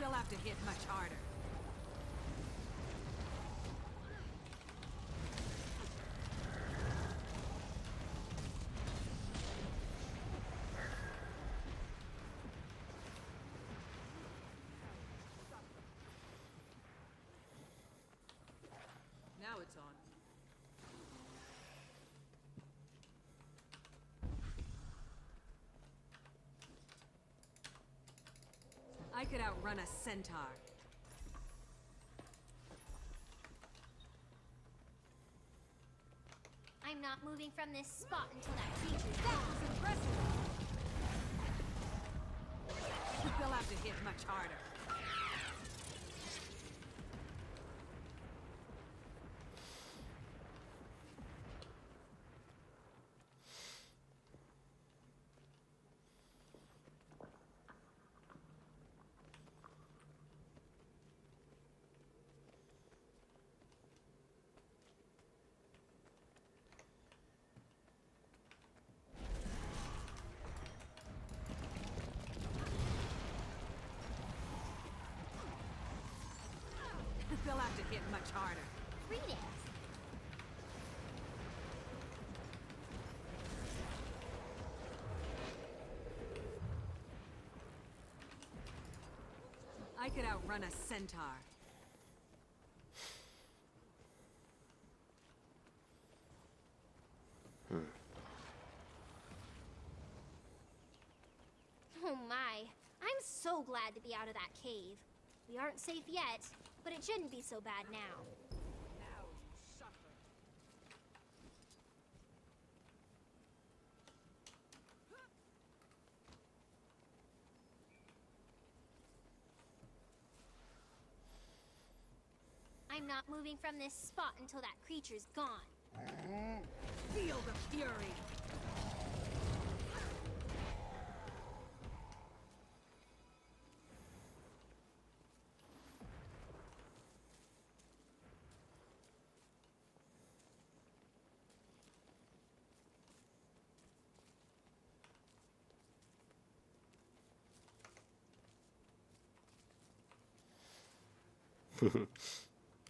They'll have to hit much harder. Now it's on. I could outrun a centaur. I'm not moving from this spot until that creature's That gone. was impressive! They'll have to hit much harder. They'll have to hit much harder. Read it. I could outrun a centaur. Oh my. I'm so glad to be out of that cave. We aren't safe yet, but it shouldn't be so bad now. I'm not moving from this spot until that creature's gone. Feel the fury!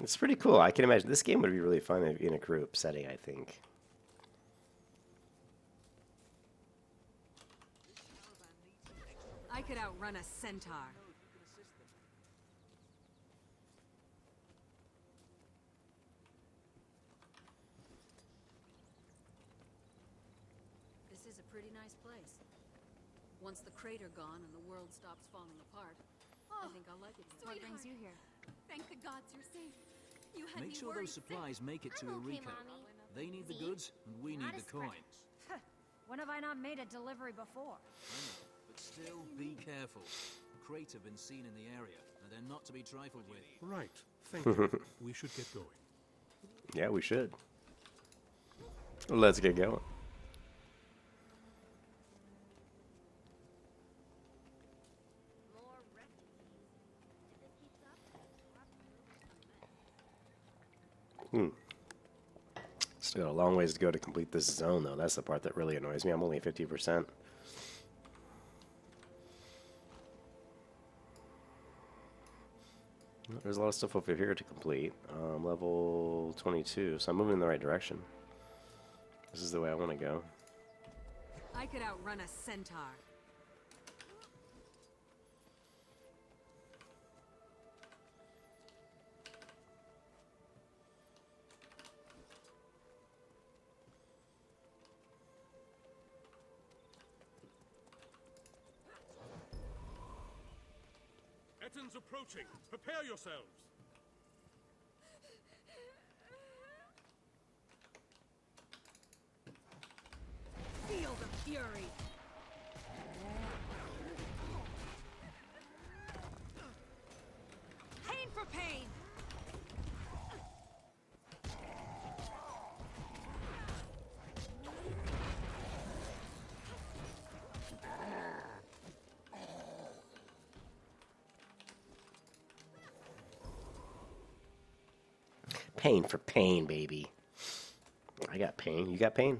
It's pretty cool. I can imagine this game would be really fun in a group setting, I think. I could outrun a centaur. This is a pretty nice place. Once the crater gone and the world stops falling apart, I think I'll like it here. What brings you here? Thank the gods you're safe. You had Make me sure worried those supplies make it to I'm okay, Eureka. Mommy. They need the See? goods, and we need Not the a coin. scratch. When have I not made a delivery before? But still, be careful. Crate have been seen in the area, and they're not to be trifled with. Right. Thank you. We should get going. Yeah, we should. Let's get going. Still got a long ways to go to complete this zone, though. That's the part that really annoys me. I'm only 50%. There's a lot of stuff over here to complete. Level 22, so I'm moving in the right direction. This is the way I want to go. I could outrun a centaur. Etton's approaching. Prepare yourselves. Feel the fury. Pain for pain. Pain for pain, baby. I got pain. You got pain?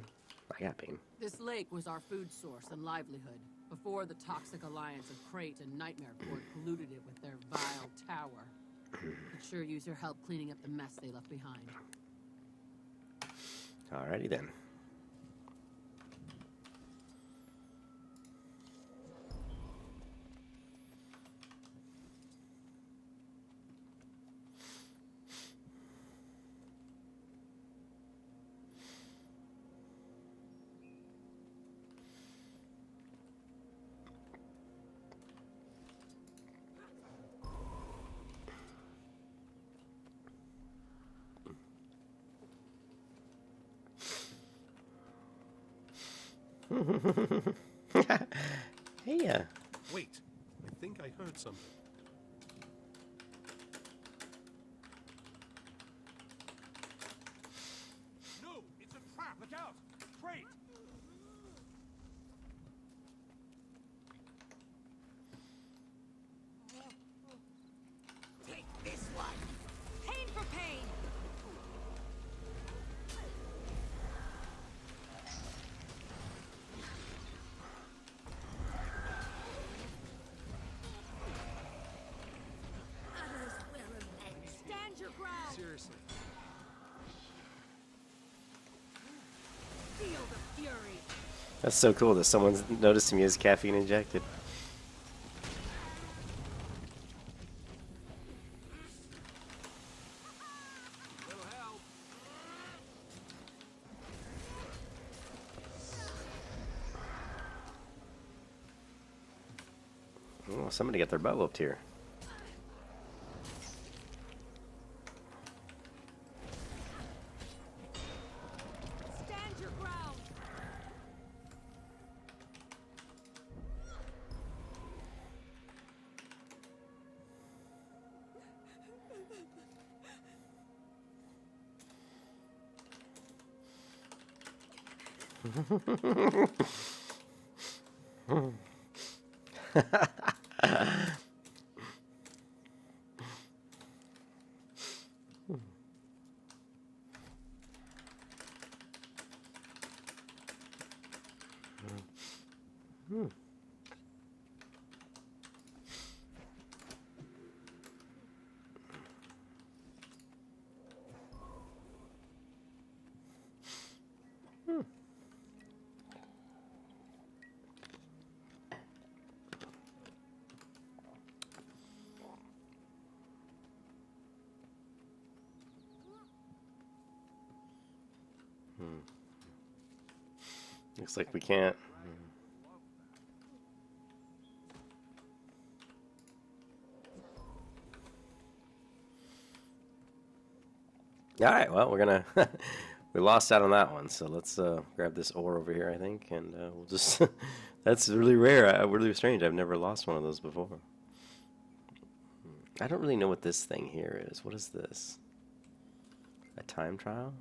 I got pain. This lake was our food source and livelihood, before the toxic alliance of Crate and Nightmare Court polluted it with their vile tower. Could sure use your help cleaning up the mess they left behind. Alrighty then. Hey, Wait. I think I heard something. No, it's a trap. Look out. Crate. Take this one. Pain for pain. Stand your ground. Seriously. Feel the fury. that's so cool that someone's noticed me as caffeine injected. Oh, somebody got their butt whooped here. Stand your ground. Looks like we can't. All right, well, we're gonna we lost out on that one, so let's grab this ore over here, I think, and we'll just that's really rare, really strange. I've never lost one of those before. I don't really know what this thing here is. What is this? A time trial?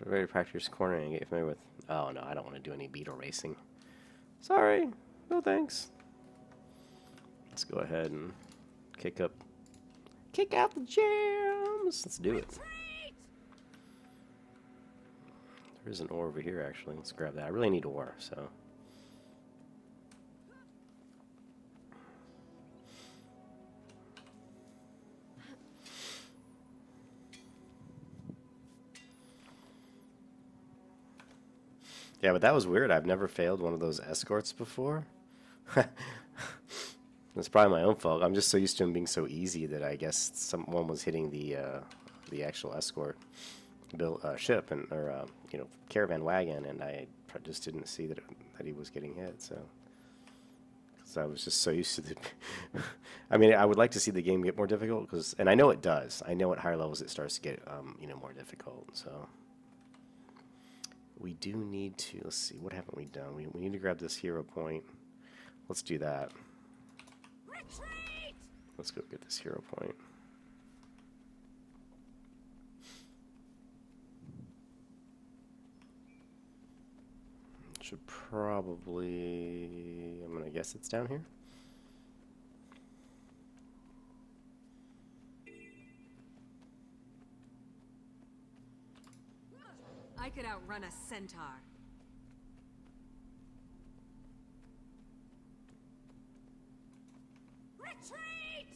Ready to practice cornering and get familiar with. Oh no, I don't want to do any beetle racing. Sorry, no thanks. Let's go ahead and kick out the jams. Let's do it. There is an ore over here, actually. Let's grab that. I really need ore, so. Yeah, but that was weird. I've never failed one of those escorts before. It's probably my own fault. I'm just so used to them being so easy that I guess someone was hitting the actual escort ship or caravan wagon, and I just didn't see that he was getting hit. So, because I was just so used to the. I mean, I would like to see the game get more difficult and I know it does. I know at higher levels it starts to get more difficult. So. We do need to, let's see, what haven't we done? We need to grab this hero point. Let's do that. Retreat! Let's go get this hero point. Should probably, I'm going to guess it's down here. I could outrun a centaur. Retreat!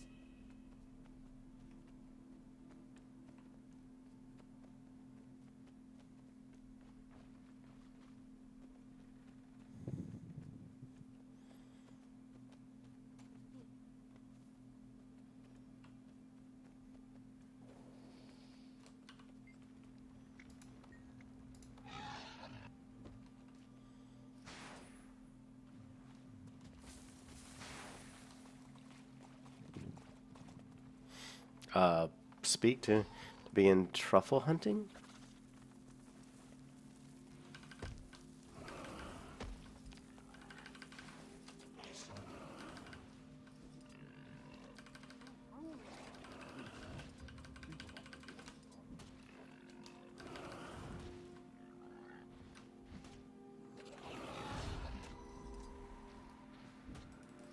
Speak to begin truffle hunting?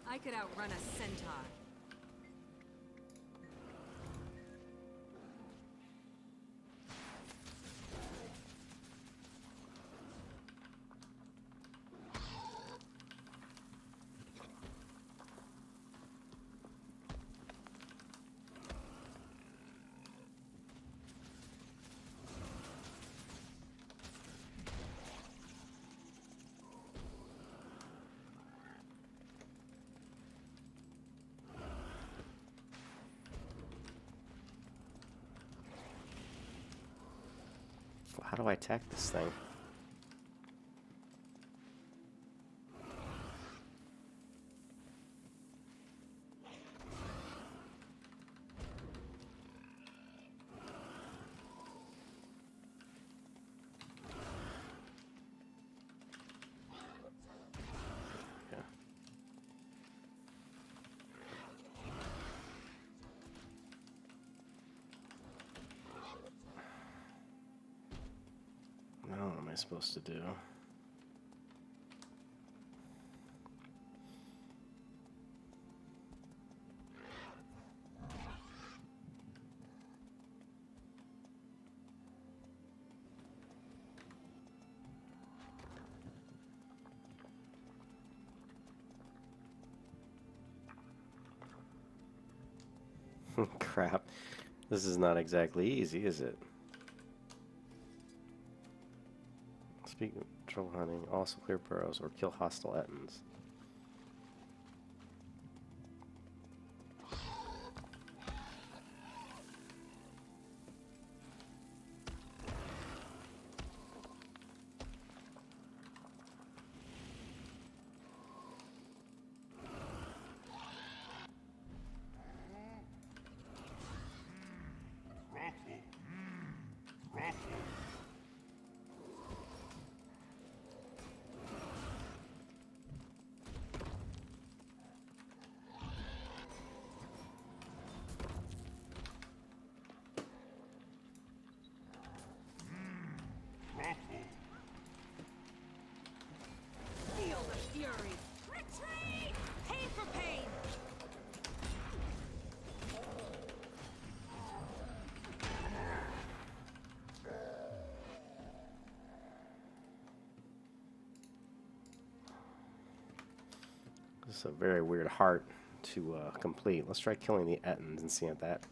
I could outrun a centaur. How do I attack this thing? What am I supposed to do? Crap. This is not exactly easy, is it? Speak of trouble hunting, also clear burrows or kill hostile Ettins. It's a very weird heart to complete. Let's try killing the Ettins and see if that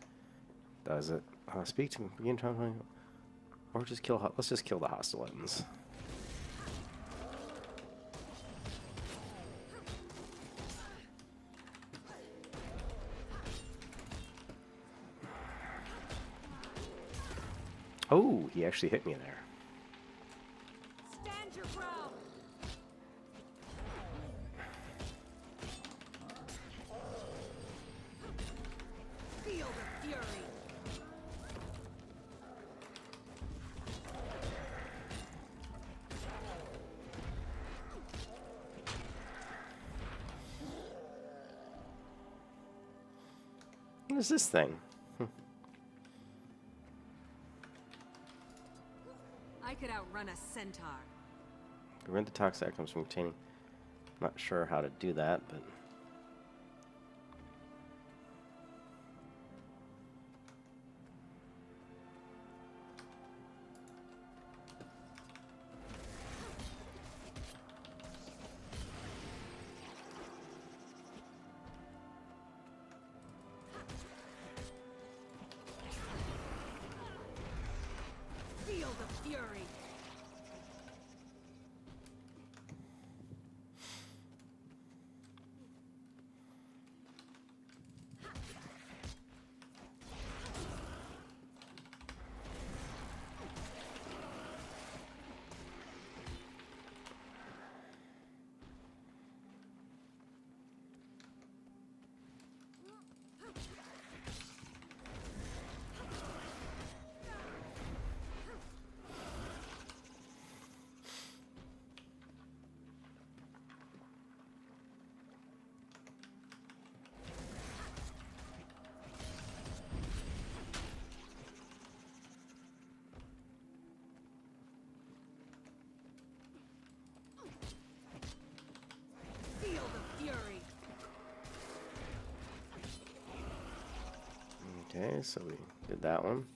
does it. Speak to me. Begin trying, or just kill. Let's just kill the hostile Ettins. Oh, he actually hit me there. Stand your ground. Feel the fury. What is this thing? I could outrun a centaur. Prevent the toxic outcomes from containing. Not sure how to do that, but. Feel the fury. Feel the fury. Okay, so we did that one.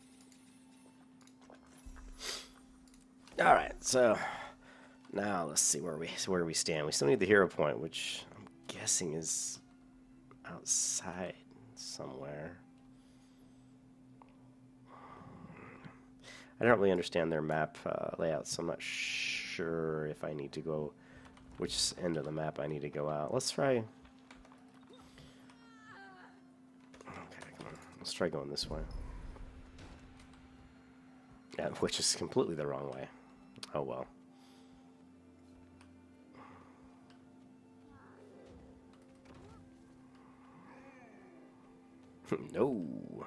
All right, so now let's see where we stand. We still need the hero point, which I'm guessing is outside somewhere. I don't really understand their map layout, so I'm not sure if I need to go which end of the map I need to go out. Let's try. Okay, come on. Let's try going this way. Yeah, which is completely the wrong way. Oh well. No.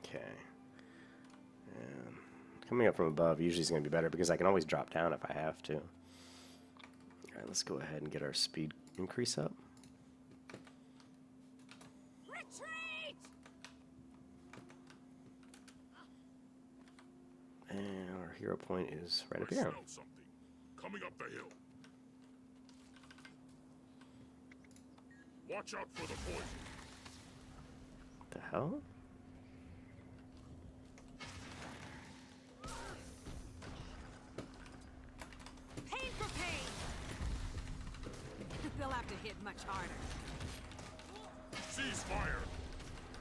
Okay. And coming up from above usually is going to be better because I can always drop down if I have to. Alright, let's go ahead and get our speed increase up. Retreat! And our hero point is right up I here. smell something coming up the hill. Watch out for the poison. What the hell? Pain for pain. They'll have to hit much harder. Cease fire.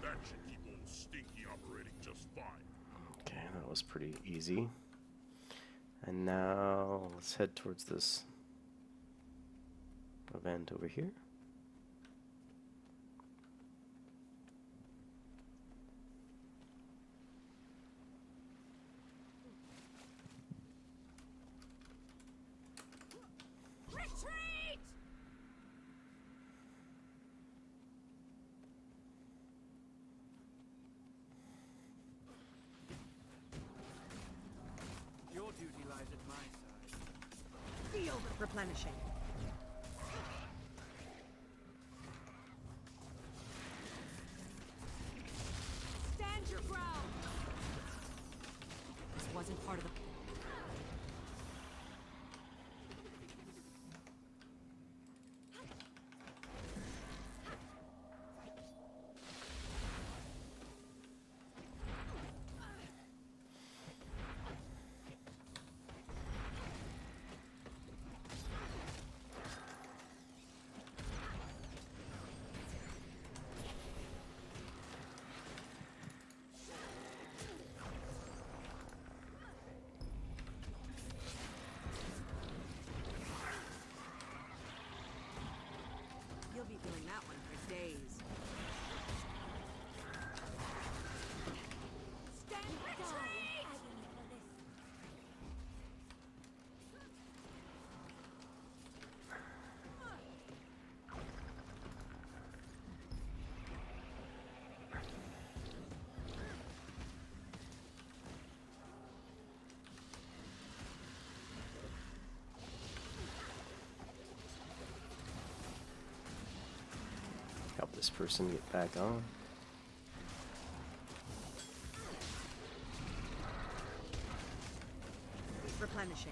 That should keep old Stinky operating just fine. Okay, that was pretty easy. And now let's head towards this event over here. Retreat! Your duty lies at my side. Field replenishing. Stand your ground. This wasn't part of the... this person get back on. Replenishing.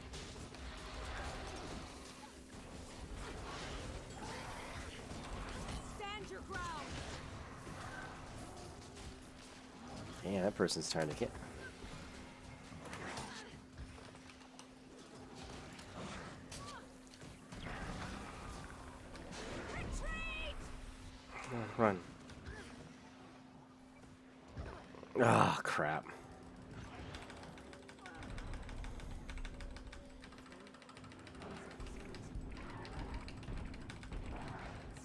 Stand your ground. Yeah, that person's trying to get. Come on, run. Ah, crap.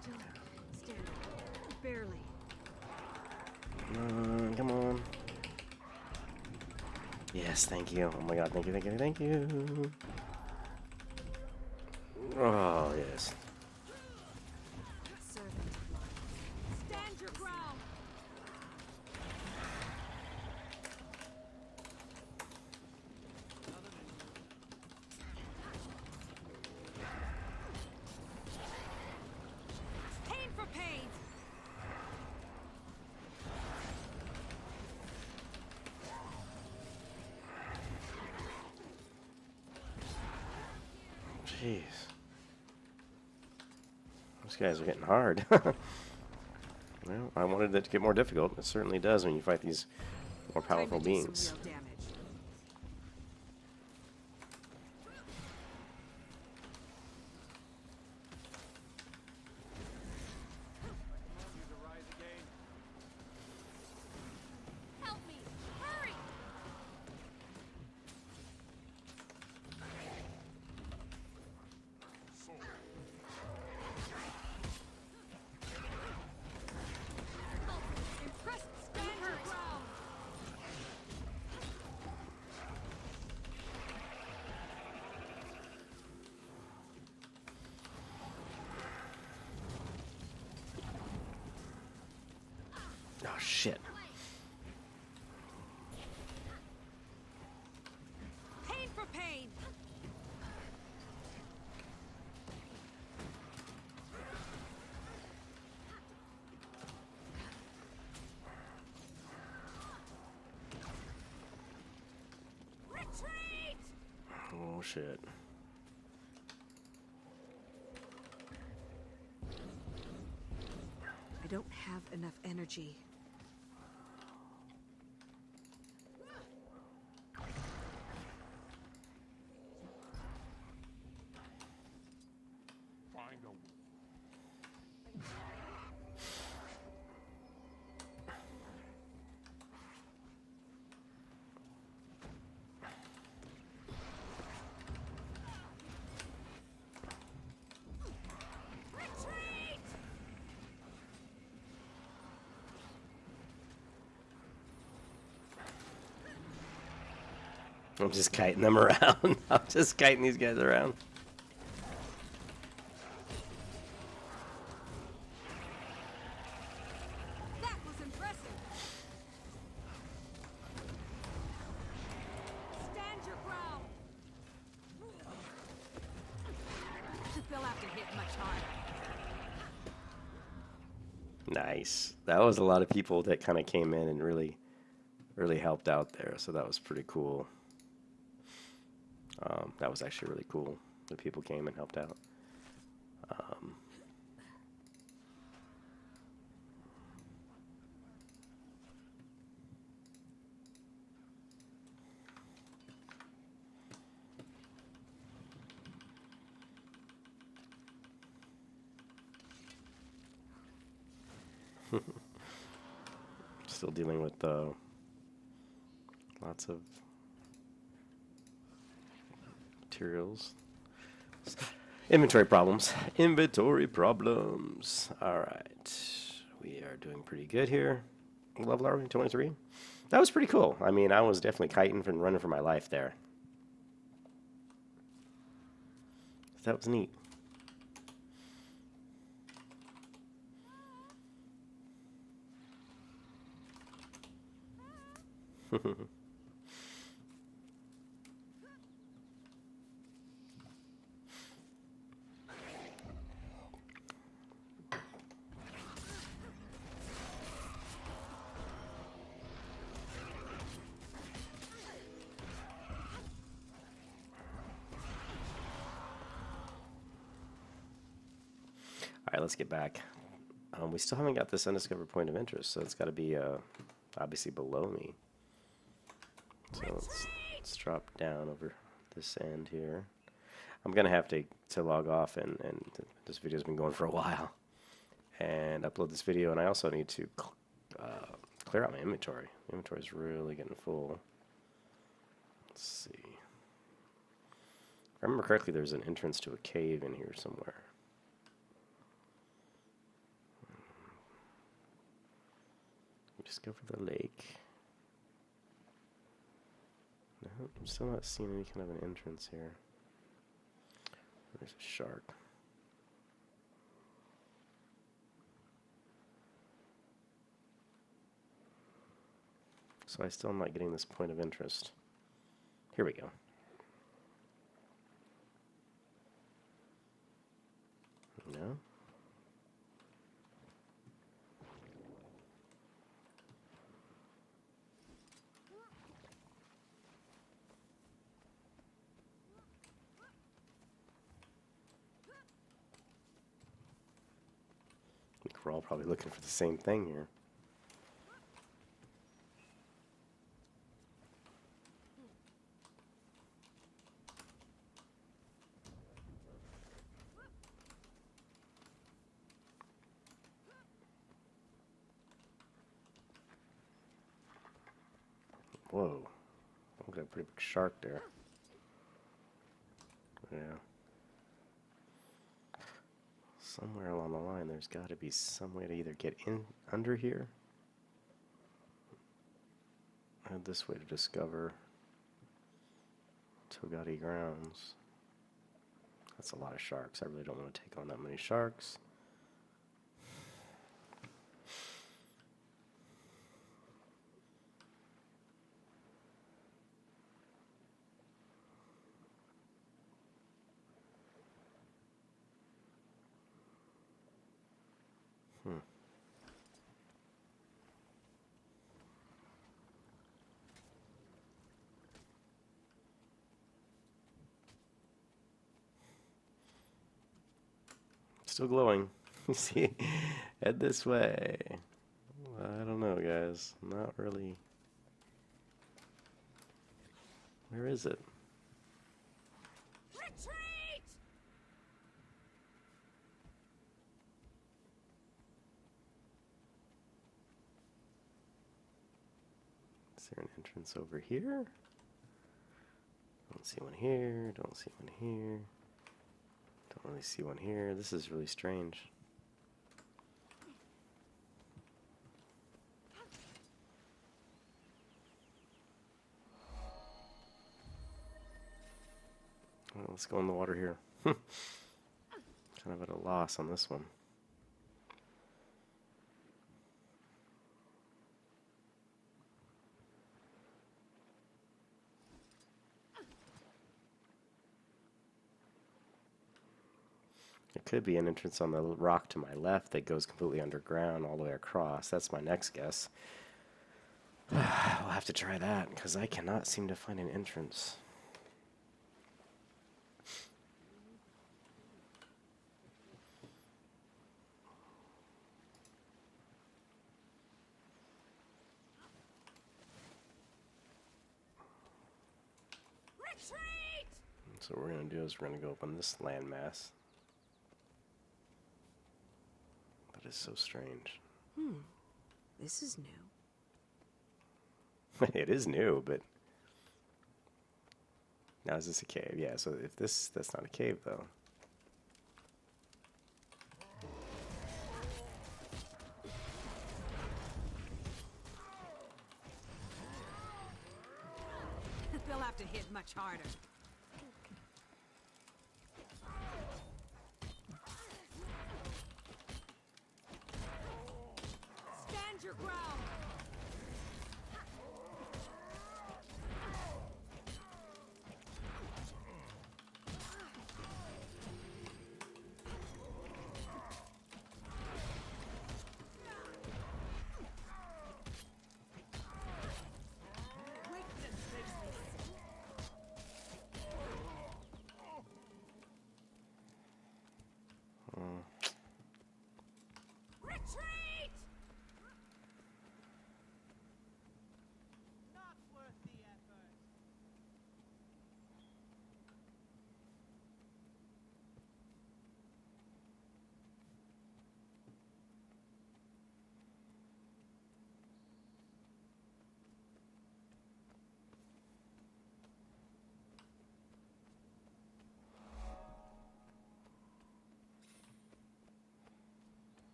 Still standing. Barely. Come on. Yes, thank you. Oh my god, thank you, thank you, thank you. Oh, yes. Servant. Stand your ground. Pain for pain. Jeez. Those guys are getting hard. Well, I wanted it to get more difficult. It certainly does when you fight these more powerful beings. Real damage. Help me! Hurry! Impressed. Stand your ground. Oh, shit. Pain for pain. Retreat! Oh, shit. I don't have enough energy. Find a Retreat! I'm just kiting them around. I'm just kiting these guys around. That was impressive. Stand your ground. They'll have to hit much harder. Nice. That was a lot of people that kind of came in and really helped out there. So that was pretty cool. That was actually really cool that people came and helped out. Still dealing with lots of materials. Inventory problems. Inventory problems. All right. We are doing pretty good here. What level are we? 23? That was pretty cool. I mean, I was definitely kiting and running for my life there. That was neat. Alright, let's get back. We still haven't got this undiscovered point of interest, so it's got to be obviously below me. So let's drop down over this end here. I'm going to have to log off, and this video's been going for a while, and upload this video, and I also need to clear out my inventory. The inventory's really getting full. Let's see. If I remember correctly, there's an entrance to a cave in here somewhere. Discover the lake. No, I'm still not seeing any kind of an entrance here. There's a shark. So I still am not getting this point of interest. Here we go. No. I think we're all probably looking for the same thing here. Whoa. Look at a pretty big shark there. Yeah. Somewhere along the line, there's got to be some way to either get in under here, or this way to discover Togati Grounds. That's a lot of sharks. I really don't want to take on that many sharks. Still glowing. You see? Head this way. I don't know, guys. Not really. Where is it? Retreat! Is there an entrance over here? Don't see one here. Don't see one here. Don't really see one here. This is really strange. Well, let's go in the water here. Kind of at a loss on this one. There could be an entrance on the rock to my left that goes completely underground all the way across. That's my next guess. We'll have to try that, because I cannot seem to find an entrance. Retreat! So what we're going to do is we're going to go up on this landmass. That is so strange. This is new. It is new, but now is this a cave? Yeah, so if that's not a cave though. They'll have to hit much harder. Stand your ground!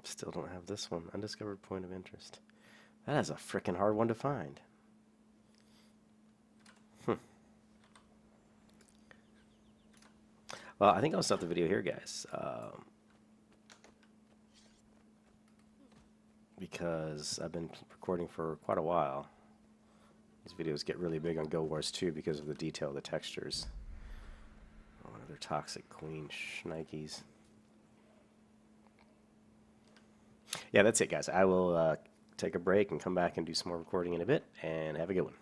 Still don't have this one. Undiscovered point of interest. That is a freaking hard one to find. Well, I think I'll stop the video here, guys. Because I've been recording for quite a while. These videos get really big on Guild Wars 2 because of the detail of the textures. Oh, another toxic queen shnikes. Yeah, that's it, guys. I will take a break and come back and do some more recording in a bit, and have a good one.